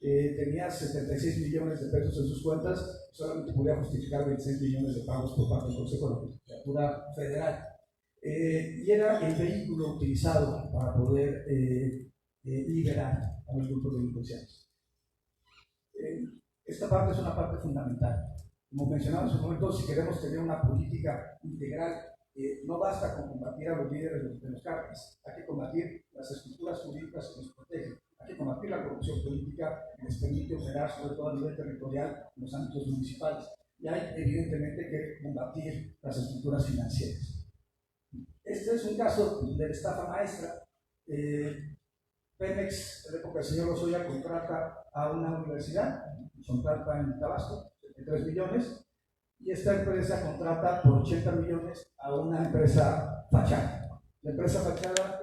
tenía 76 millones de pesos en sus cuentas, solamente podía justificar 26 millones de pagos por parte del Consejo de la Judicatura Federal. Y era el vehículo utilizado para poder liberar a los grupos delincuenciales. Esta parte es una parte fundamental. Como mencionaba en su momento, si queremos tener una política integral, no basta con combatir a los líderes de los cárteles, hay que combatir las estructuras jurídicas que nos protegen, hay que combatir la corrupción política que les permite operar, sobre todo a nivel territorial, en los ámbitos municipales. Y hay, evidentemente, que combatir las estructuras financieras. Este es un caso de la estafa maestra. Pemex, en la época del señor Lozoya, contrata a una universidad, contrata en Tabasco, 73 millones, y esta empresa contrata por 80 millones a una empresa fachada. La empresa fachada,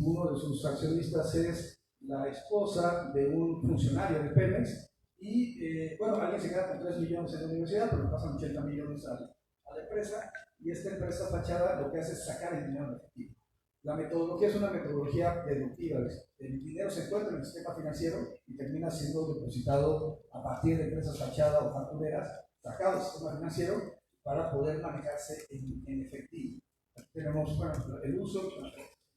uno de sus accionistas es la esposa de un funcionario de Pemex, y bueno, alguien se queda con 3 millones en la universidad, pero le pasan 80 millones a la empresa, y esta empresa fachada lo que hace es sacar el dinero en efectivo. La metodología es una metodología deductiva. El dinero se encuentra en el sistema financiero y termina siendo depositado a partir de empresas fachadas o factureras, sacado del sistema financiero para poder manejarse en efectivo. Aquí tenemos el uso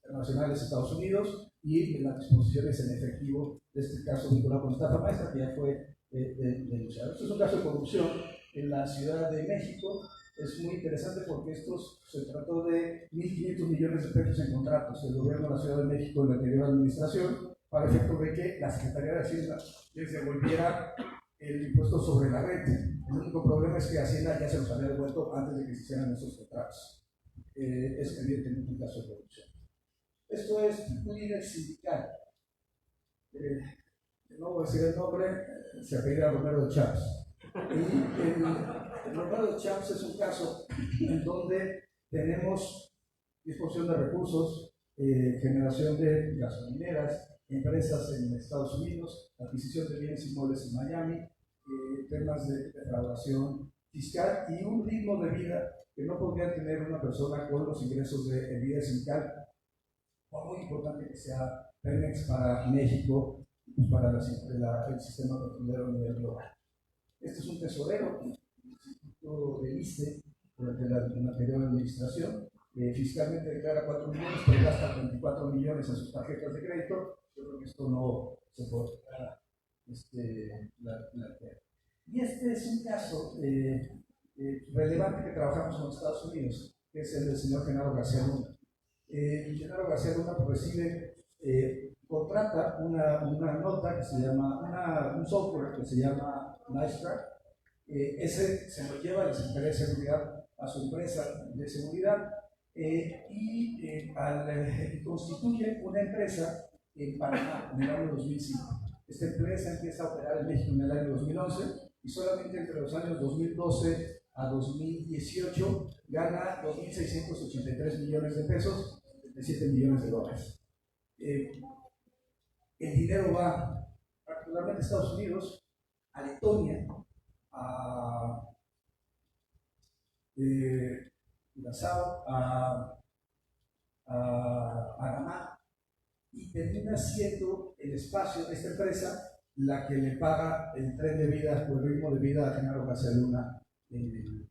internacional de Estados Unidos y las disposiciones en efectivo de este caso vinculado con estafa maestra que ya fue denunciado. Este es un caso de corrupción en la Ciudad de México. Es muy interesante porque se trató de 1.500 millones de pesos en contratos del gobierno de la Ciudad de México en la anterior administración para efecto de que la Secretaría de Hacienda les devolviera el impuesto sobre la renta. El único problema es que Hacienda ya se los había devuelto antes de que se hicieran esos contratos. Es evidentemente un caso de corrupción. Esto es un líder sindical. No voy a decir el nombre, se apellida Romero de Champs. Y el Romero de Champs es un caso en donde tenemos disposición de recursos, generación de gasolineras, empresas en Estados Unidos, adquisición de bienes inmuebles en Miami, temas de defraudación fiscal y un ritmo de vida que no podría tener una persona con los ingresos de vida sindical, por muy importante que sea Pemex para México y para el sistema petrolero a nivel global. Este es un tesorero del Instituto de ISSSTE durante la anterior administración. Fiscalmente declara 4 millones, pero gasta 24 millones en sus tarjetas de crédito. Yo creo que esto no se podrá plantear. Y este es un caso relevante que trabajamos con Estados Unidos, que es el del señor Genaro García Luna. Genaro García Luna recibe, contrata una nota que se llama, un software que se llama NiceTrack. Ese se lo lleva a la Secretaría de Seguridad a su empresa de seguridad y constituye una empresa en Panamá en el año 2005. Esta empresa empieza a operar en México en el año 2011 y solamente entre los años 2012 a 2018 gana 2.683 millones de pesos, 77 millones de dólares. El dinero va particularmente a Estados Unidos, a Letonia, a Curazao, a Panamá, y termina siendo el espacio de esta empresa la que le paga el tren de vida o el ritmo de vida a Genaro García Luna en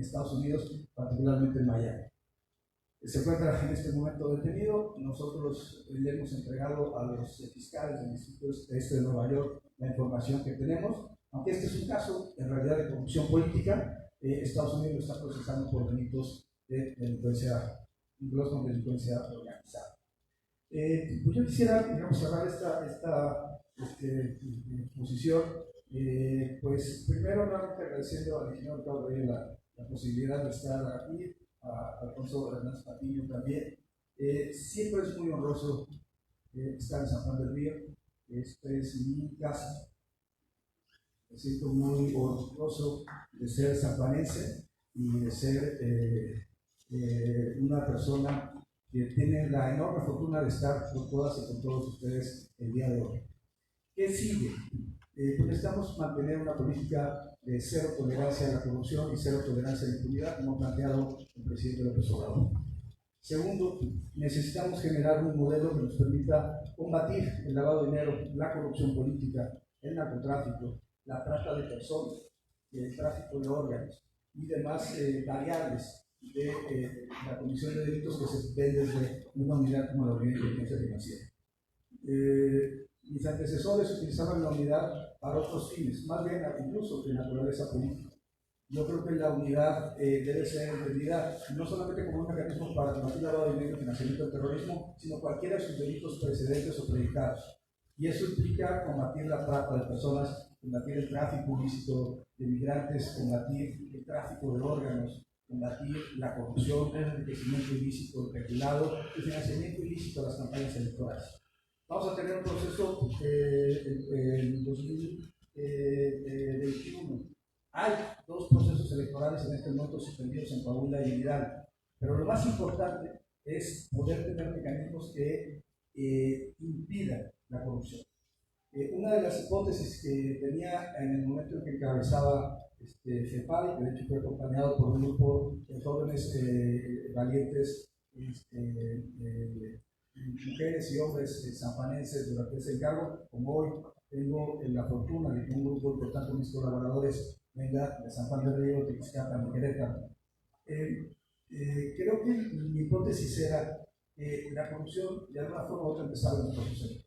Estados Unidos, particularmente en Miami. Se encuentra en este momento detenido. Nosotros le hemos entregado a los fiscales del Instituto de Nueva York la información que tenemos. Aunque este es un caso en realidad de corrupción política, Estados Unidos lo está procesando por delitos de delincuencia, vinculados con delincuencia organizada. Pues yo quisiera, digamos, cerrar esta exposición, pues primero realmente agradeciendo al ingeniero Ricardo Reyes la posibilidad de estar aquí, a Alfonso Hernández Patiño también. Siempre es muy honroso estar en San Juan del Río. Esta es mi casa. Me siento muy orgulloso de ser zapanense y de ser una persona que tiene la enorme fortuna de estar con todas y con todos ustedes el día de hoy. ¿Qué sigue? Pues necesitamos mantener una política de cero tolerancia a la corrupción y cero tolerancia a la impunidad, como ha planteado el presidente López Obrador. Segundo, necesitamos generar un modelo que nos permita combatir el lavado de dinero, la corrupción política, el narcotráfico, la trata de personas, el tráfico de órganos y demás variables de la comisión de delitos que se ven desde una unidad como la Unidad de Inteligencia Financiera. Mis antecesores utilizaban la unidad para otros fines, más bien incluso de naturaleza política. Yo creo que la unidad debe ser entendida no solamente como un mecanismo para combatir el lavado de dinero y financiamiento del terrorismo, sino cualquiera de sus delitos precedentes o predicados. Y eso implica combatir la trata de personas, combatir el tráfico ilícito de migrantes, combatir el tráfico de órganos, combatir la corrupción, el enriquecimiento ilícito regulado, el financiamiento ilícito a las campañas electorales. Vamos a tener un proceso en 2021. Hay 2 procesos electorales en este momento suspendidos en Coahuila y en Hidalgo, pero lo más importante es poder tener mecanismos que impidan la corrupción. Una de las hipótesis que tenía en el momento en que encabezaba FEPADE, que de hecho fue acompañado por un grupo de jóvenes valientes, mujeres y hombres zapanenses durante ese encargo, como hoy tengo la fortuna de que un grupo importante de mis colaboradores venga de San Juan del Río, de Ixtapa, de Querétaro. Creo que mi hipótesis era que la corrupción de alguna forma u otra empezaba en los procesos.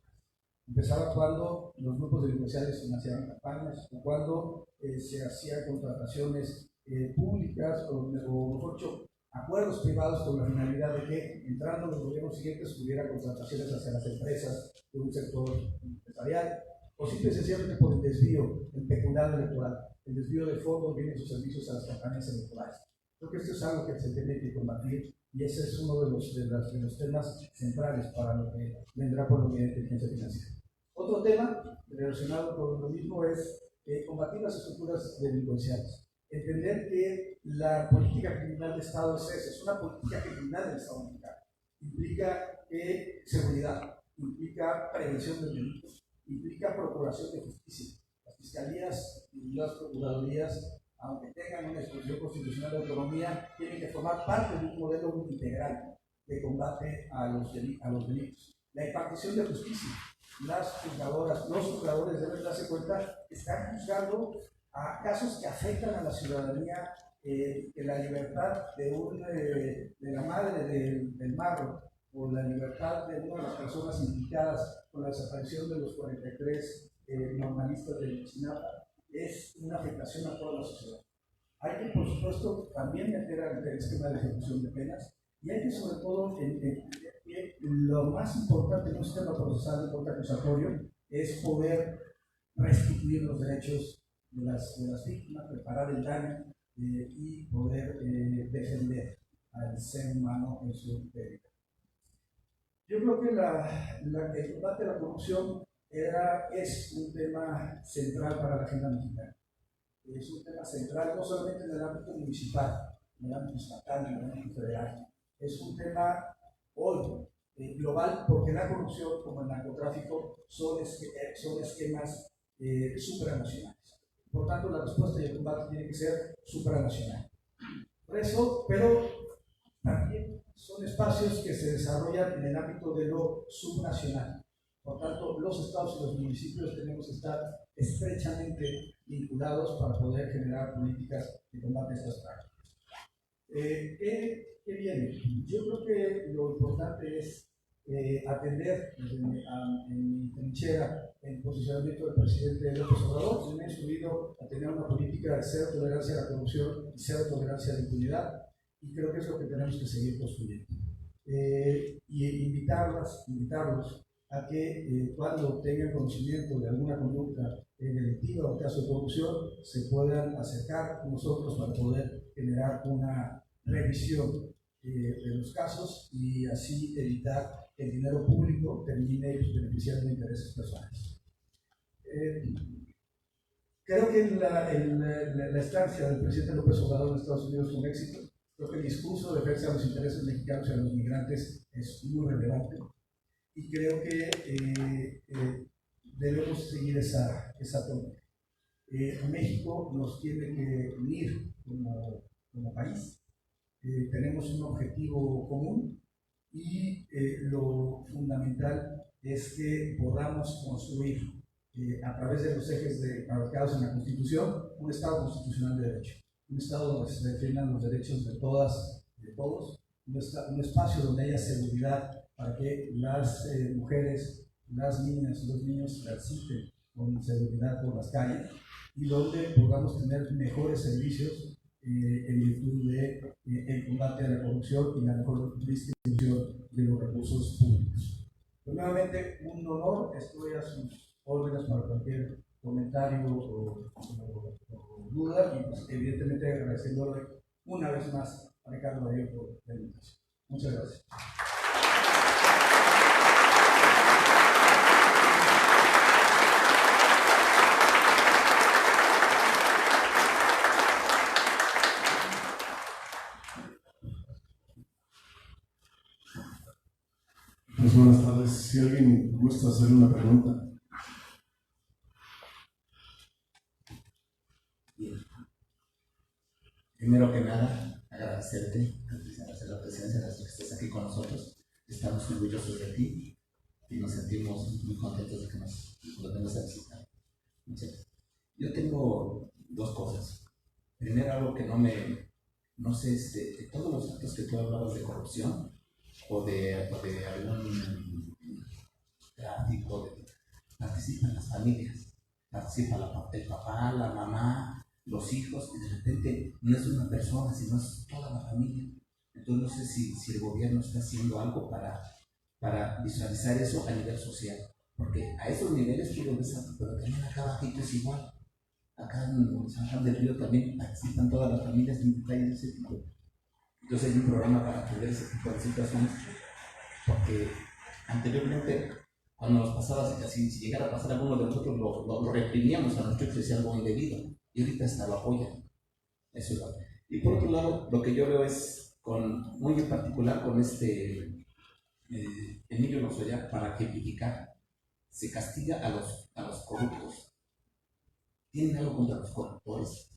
Empezaba cuando los grupos delincuenciales financiaban campañas, o cuando se hacían contrataciones públicas, o mejor dicho, acuerdos privados con la finalidad de que, entrando en los gobiernos siguientes, hubiera contrataciones hacia las empresas de un sector empresarial, o simple y sencillamente por el desvío, el peculado electoral, el desvío de fondos, bienes o servicios a las campañas electorales. Creo que esto es algo que se tiene que combatir y ese es uno de los temas centrales para lo que vendrá por la Unidad de Inteligencia Financiera. Otro tema relacionado con lo mismo es combatir las estructuras delincuenciales. Entender que la política criminal de Estado es esa, es una política criminal del Estado mexicano. Implica seguridad, implica prevención de delitos, implica procuración de justicia. Las fiscalías y las procuradurías, aunque tengan una expresión constitucional de autonomía, tienen que formar parte de un modelo integral de combate a los delitos. La impartición de justicia. Las juzgadoras, los juzgadores deben darse cuenta que están juzgando a casos que afectan a la ciudadanía, que la libertad de la madre del marro o la libertad de una de las personas implicadas con la desaparición de los 43 normalistas de Ayotzinapa es una afectación a toda la sociedad. Hay que, por supuesto, también meter al esquema de ejecución de penas y hay que, sobre todo, lo más importante en un sistema procesal de corte acusatorio es poder restituir los derechos de las víctimas, reparar el daño y poder defender al ser humano en su integridad. Yo creo que el combate a la corrupción es un tema central para la agenda mexicana. Es un tema central no solamente en el ámbito municipal, en el ámbito estatal, en el ámbito federal. Es un tema hoy global porque la corrupción, como el narcotráfico, son esquemas supranacionales. Por tanto, la respuesta y el combate tiene que ser supranacional. Por eso, pero también son espacios que se desarrollan en el ámbito de lo subnacional. Por tanto, los estados y los municipios tenemos que estar estrechamente vinculados para poder generar políticas de combate a estas prácticas. ¿Qué viene? Yo creo que lo importante es atender en mi trinchera el posicionamiento del presidente López Obrador. Me he subido a tener una política de cero tolerancia a la corrupción y cero tolerancia a la impunidad, y creo que es lo que tenemos que seguir construyendo. Y invitarlos a que cuando tengan conocimiento de alguna conducta delictiva o caso de corrupción, se puedan acercar con nosotros para poder generar una revisión de los casos y así evitar que el dinero público termine beneficiando de intereses personales. Creo que la estancia del presidente López Obrador en Estados Unidos fue un éxito. Creo que el discurso de defensa de los intereses mexicanos y de los migrantes es muy relevante. Y creo que debemos seguir esa tónica. México nos tiene que unir como país. Tenemos un objetivo común y lo fundamental es que podamos construir a través de los ejes marcados en la Constitución un Estado constitucional de derecho, un Estado donde se defiendan los derechos de todas, de todos, un espacio donde haya seguridad para que las mujeres, las niñas y los niños transiten con seguridad por las calles y donde podamos tener mejores servicios en virtud del combate a la corrupción y la mejor distribución de los recursos públicos. Pues, nuevamente, un honor, estoy a sus órdenes para cualquier comentario o duda y pues, evidentemente agradeciéndole una vez más a Ricardo Darío por la invitación. Muchas gracias. Pues buenas tardes. Si alguien gusta hacer una pregunta. Bien. Primero que nada, agradecerte la presencia de que estés aquí con nosotros. Estamos orgullosos de ti y nos sentimos muy contentos de que nos vengas a visitar. Muchas gracias. Yo tengo dos cosas. Primero, algo que no sé, de todos los actos que tú hablabas de corrupción o de algún tráfico, participan las familias, participa el papá, la mamá, los hijos, y de repente no es una persona, sino es toda la familia. Entonces no sé si el gobierno está haciendo algo para visualizar eso a nivel social, porque a esos niveles tú lo ves, pero también acá abajito es igual. Acá en San Juan del Río también participan todas las familias en detalles de ese tipo. Entonces hay un programa para atender ese tipo de situaciones, porque anteriormente, cuando nos pasaba, si llegara a pasar alguno de nosotros, lo reprimíamos a nuestro hijo si hacía algo indebido, y ahorita hasta lo apoyan. Eso es lo. Y por otro lado, lo que yo veo es, muy en particular con Emilio Lozoya, para ejemplificar, se castiga a los corruptos. ¿Tienen algo contra los corruptores?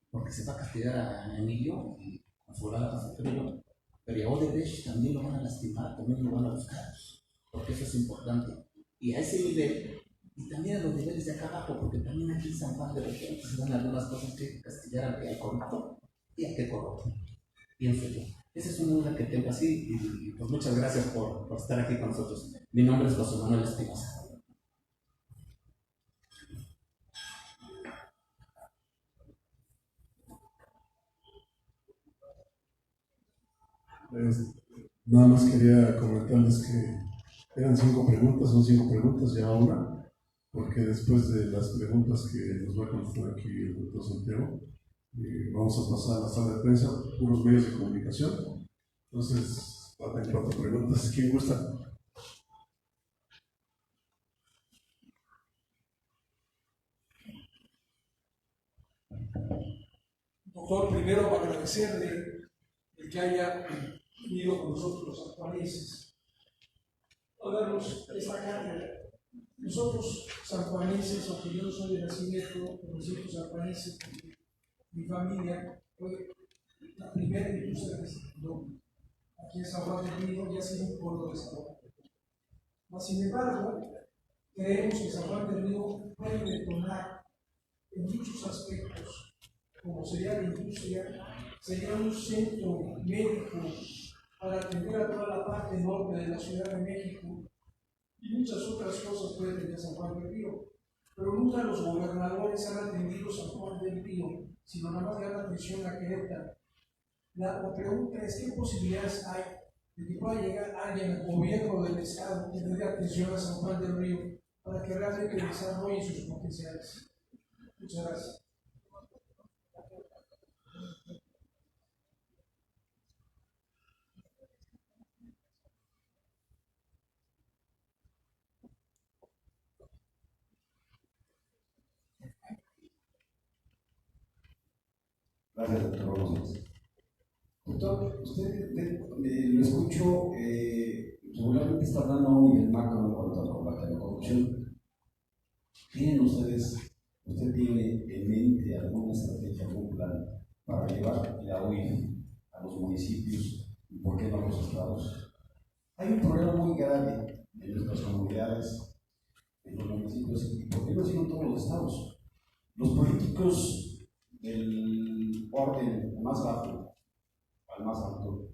Porque se va a castigar a Emilio con su grado, pero a Odebrecht también lo van a lastimar, también lo van a buscar, porque eso es importante. Y a ese nivel, y también a los niveles de acá abajo, porque también aquí en San Juan de repente se dan algunas cosas que castigar al corrupto y al que corrupto. Pienso yo. Esa es una duda que tengo así, y pues muchas gracias por estar aquí con nosotros. Mi nombre es José Manuel Espinosa. Nada más quería comentarles que eran 5 preguntas, son 5 preguntas, ya una, porque después de las preguntas que nos va a contestar aquí el doctor Santiago, vamos a pasar a la sala de prensa, puros medios de comunicación. Entonces, van a haber 4 preguntas. ¿Quién gusta? Doctor, primero agradecerle el que haya venido con nosotros los sanjuaneses a darnos esta cátedra. Nosotros sanjuaneses, aunque yo no soy de nacimiento, pero siento sanjuanese, mi familia fue la primera industria que se fundó aquí en San Juan del Río y ha sido un pueblo de San Juan. Mas, sin embargo, creemos que San Juan del Río puede detonar en muchos aspectos, como sería la industria, sería un centro médico para atender a toda la parte norte de la Ciudad de México y muchas otras cosas puede tener San Juan del Río. Pero nunca los gobernadores han atendido San Juan del Río, sino nada más dan atención a Querétaro. La pregunta es, ¿qué posibilidades hay de que pueda llegar alguien al gobierno del Estado que le dé atención a San Juan del Río para que realmente desarrolle sus potenciales? Muchas gracias. Gracias, doctor. Buenos días. Doctor, usted lo escucho, regularmente está hablando a un nivel macro en cuanto al combate a la corrupción. ¿Tienen ustedes, usted tiene en mente alguna estrategia, algún plan para llevar la OIF a los municipios y por qué no a los estados? Hay un problema muy grave en nuestras comunidades, en los municipios, y por qué no sino en todos los estados. Los políticos del orden más bajo al más alto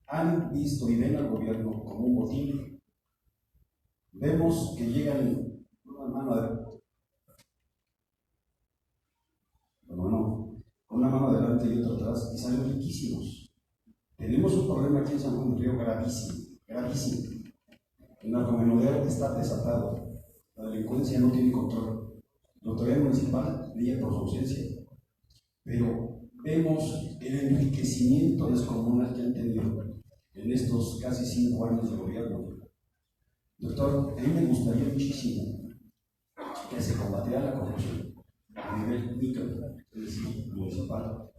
han visto y ven al gobierno como un botín. Vemos que llegan una mano adelante y otra atrás y salen riquísimos. Tenemos un problema aquí en San Juan del Río gravísimo, gravísimo. El narcomenudeo está desatado, la delincuencia no tiene control, la autoridad municipal brilla por su ausencia, pero vemos el enriquecimiento descomunal que han tenido en estos casi 5 años de gobierno. Doctor, a mí me gustaría muchísimo que se combatiera la corrupción a nivel micro, es decir, municipal,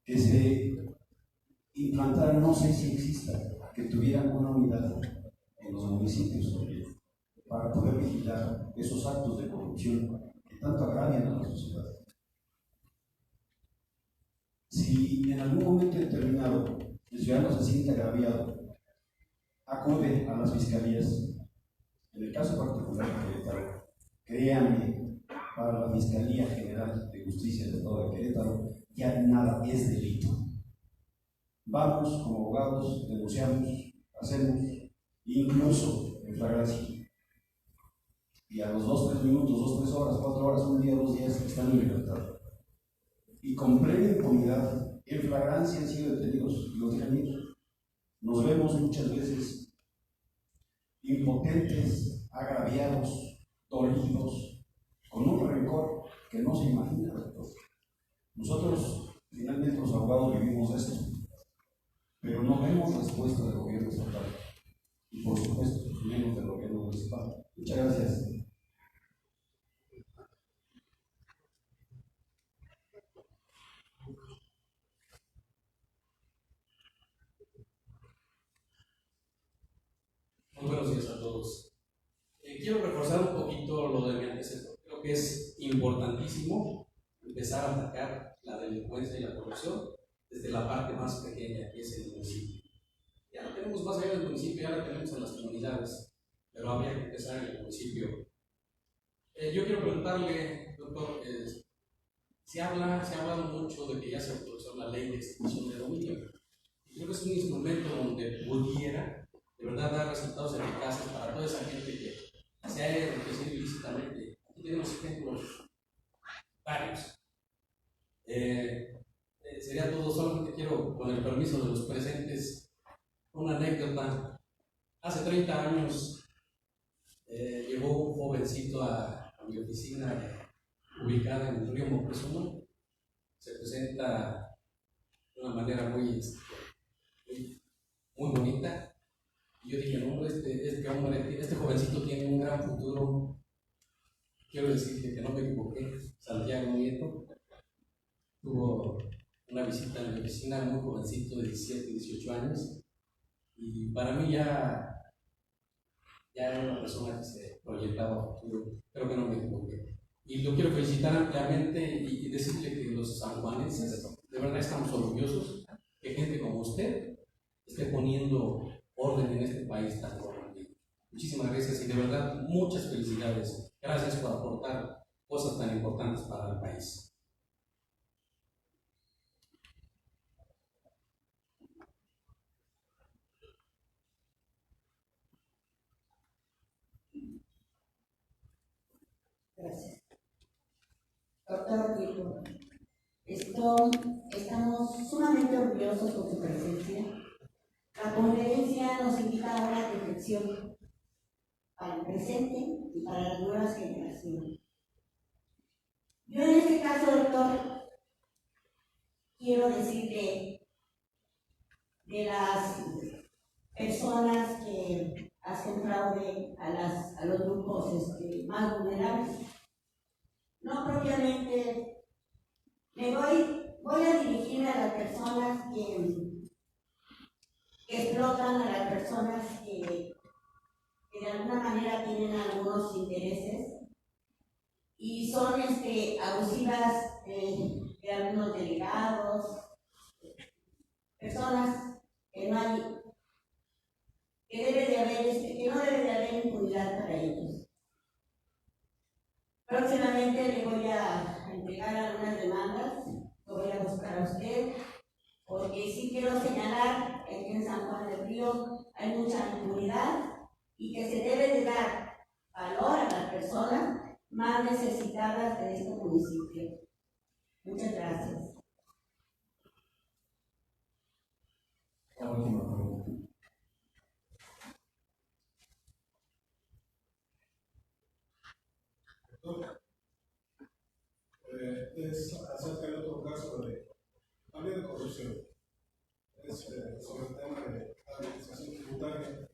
que se implantara, no sé si exista, que tuvieran una unidad en los municipios para poder vigilar esos actos de corrupción que tanto agravian a la sociedad. Si en algún momento determinado el ciudadano se siente agraviado, acude a las fiscalías. En el caso particular de Querétaro, créanme, para la Fiscalía General de Justicia del Estado de Querétaro ya nada es delito. Vamos como abogados, denunciamos, hacemos, incluso en flagrancia. Y a los 2, 3 minutos, 2, 3 horas, 4 horas, un día, 2 días están en libertad. Y con plena impunidad, en flagrancia han sido detenidos y los dejan ir. Nos vemos muchas veces impotentes, agraviados, dolidos, con un rencor que no se imagina, doctor. Nosotros, finalmente, los abogados vivimos de esto, pero no vemos respuesta del gobierno estatal y, por supuesto, menos del gobierno municipal. Muchas gracias. Muy buenos días a todos. Quiero reforzar un poquito lo de mi antecesor. Creo que es importantísimo empezar a atacar la delincuencia y la corrupción desde la parte más pequeña, que es el municipio. Ya lo tenemos más allá del municipio, ya lo tenemos en las comunidades, pero habría que empezar en el municipio. Yo quiero preguntarle, doctor, se ha hablado mucho de que ya se autorizó la ley de extinción de dominio. Y creo que es un instrumento donde pudiera de verdad dar resultados eficaces para toda esa gente que se haya enriquecido ilícitamente. Aquí tenemos ejemplos varios. Sería todo, solamente quiero, con el permiso de los presentes, una anécdota. Hace 30 años llegó un jovencito a mi oficina ubicada en el río Moctezuma. Se presenta de una manera muy bonita. Y yo dije, no, este jovencito tiene un gran futuro. Quiero decirle que no me equivoqué. Santiago Nieto tuvo una visita en mi oficina, muy jovencito de 17, 18 años. Y para mí ya era una persona que se proyectaba a futuro. Creo que no me equivoqué. Y lo quiero felicitar ampliamente y decirle que los sanjuanenses de verdad estamos orgullosos que gente como usted esté poniendo orden en este país tan corrompido. Muchísimas gracias y de verdad muchas felicidades. Gracias por aportar cosas tan importantes para el país. Gracias. Doctor Tito, estamos sumamente orgullosos con su presencia. La conferencia nos invita a una reflexión para el presente y para las nuevas generaciones. Yo en este caso, doctor, quiero decirle de las personas que hacen fraude a los grupos más vulnerables. No propiamente me voy voy a dirigirme a las personas que explotan, a las personas que de alguna manera tienen algunos intereses y son abusivas de algunos delegados, personas que no hay, que no debe de haber impunidad para ellos. Próximamente le voy a entregar algunas demandas, lo voy a buscar a usted, porque sí quiero señalar que en San Juan del Río hay mucha impunidad y que se debe de dar valor a las personas más necesitadas de este municipio. Muchas gracias. La última pregunta. Es acerca de otro caso también de corrupción. Es sobre el tema de la administración tributaria.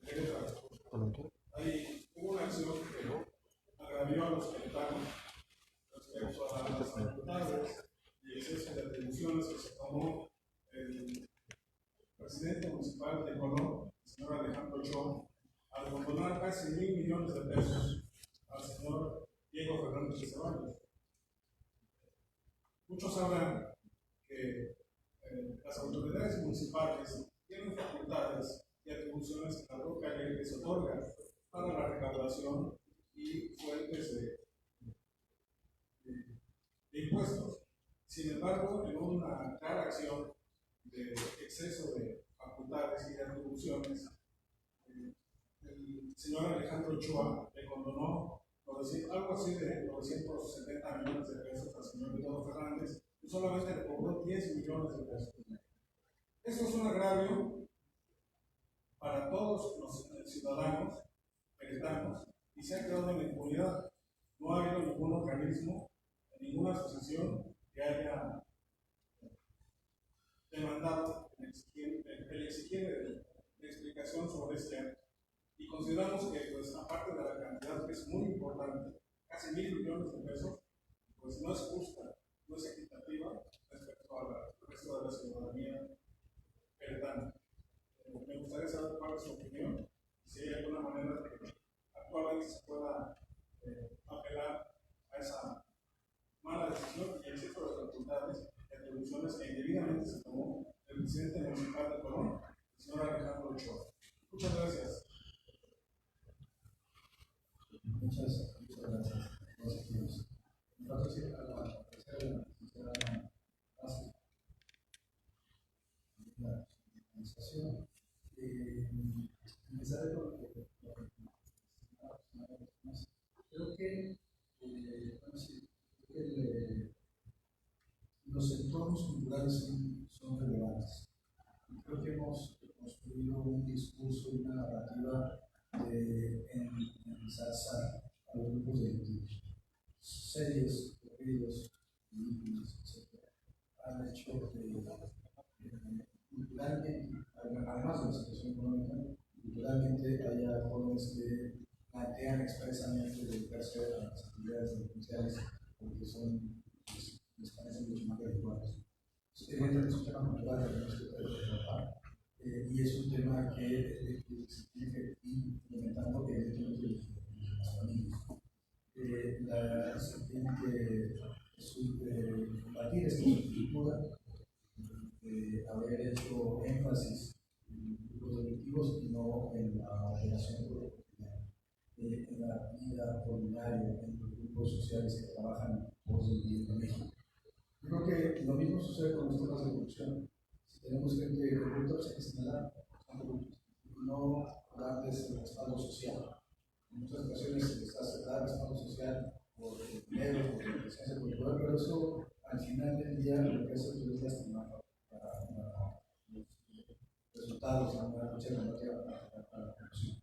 Hubo una acción que agravió a los queretanos respecto a las facultades y exceso de atribuciones que se tomó el presidente municipal de Colón, el señor Alejandro Ochoa, al condonar casi 1.000 millones de pesos al señor Diego Fernández de Ceballos. Muchos hablan que las autoridades municipales tienen facultades y atribuciones que la propia ley les otorga para la recaudación y fuentes de impuestos. Sin embargo, en una clara acción de exceso de facultades y de atribuciones, el señor Alejandro Ochoa le condonó algo así de 970 millones de pesos al señor Diego Fernández y solamente le cobró 10 millones de pesos. Esto es un agravio para todos los ciudadanos queretanos y se ha quedado en la impunidad. No ha habido ningún organismo, ninguna asociación que haya demandado el exigir explicación sobre este acto. Y consideramos que, pues, aparte de la cantidad que es muy importante, casi 1.000 millones de pesos, pues no es justa, no es equitativa respecto al resto de la ciudadanía queretana. Me gustaría saber cuál es su opinión, si hay alguna manera de que actualmente se pueda apelar a esa mala decisión y exceso de facultades y atribuciones que indebidamente se tomó el presidente municipal de Colón, el señor Alejandro Ochoa. Muchas gracias. Muchas gracias. Entonces, a la tercera, la administración, empezaré por lo que creo que, los entornos culturales son relevantes. Creo que hemos construido un discurso y una narrativa de ensalzar a los grupos delictivos. Series, corridos, películas, etc. Han hecho culturalmente, además de la situación económica, culturalmente haya jóvenes que plantean expresamente dedicarse a las actividades delincuenciales porque les parecen mucho más adecuados. Evidentemente es un tema cultural que tenemos que tratar y es un tema que se tiene que ir implementando evidentemente en las familias. Se tiene que combatir esta estructura de haber hecho énfasis en grupos delictivos y no en la operación cotidiana, en la vida ordinaria, en los grupos sociales que trabajan en pos del bien de México. Yo creo que lo mismo sucede con los temas de corrupción. Si tenemos gente corrupta, pues hay que señalar, no darles el respaldo social. En muchas ocasiones se les hace dar respaldo social por dinero, por presencia cultural, pero eso al final del día lo que hace es lastimar para los resultados de una lucha relativa a la corrupción.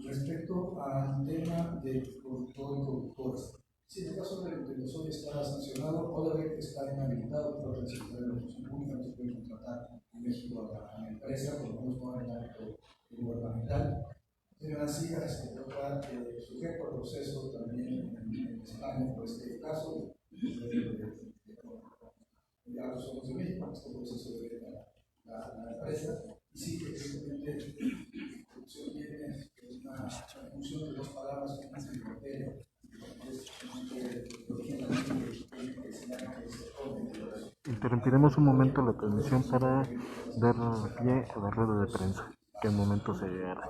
Respecto al tema de corruptor y corruptoras, si en el caso de los hoy está sancionado, Odebrecht está inhabilitado por el Secretario de la Función Pública, no se puede contratar en México a la empresa, por lo menos no en el ámbito gubernamental. Señora Siga se encuentra sujeto al proceso también en España por este caso. Interrumpiremos un momento la transmisión para dar pie a la rueda de prensa, que en un momento se hará.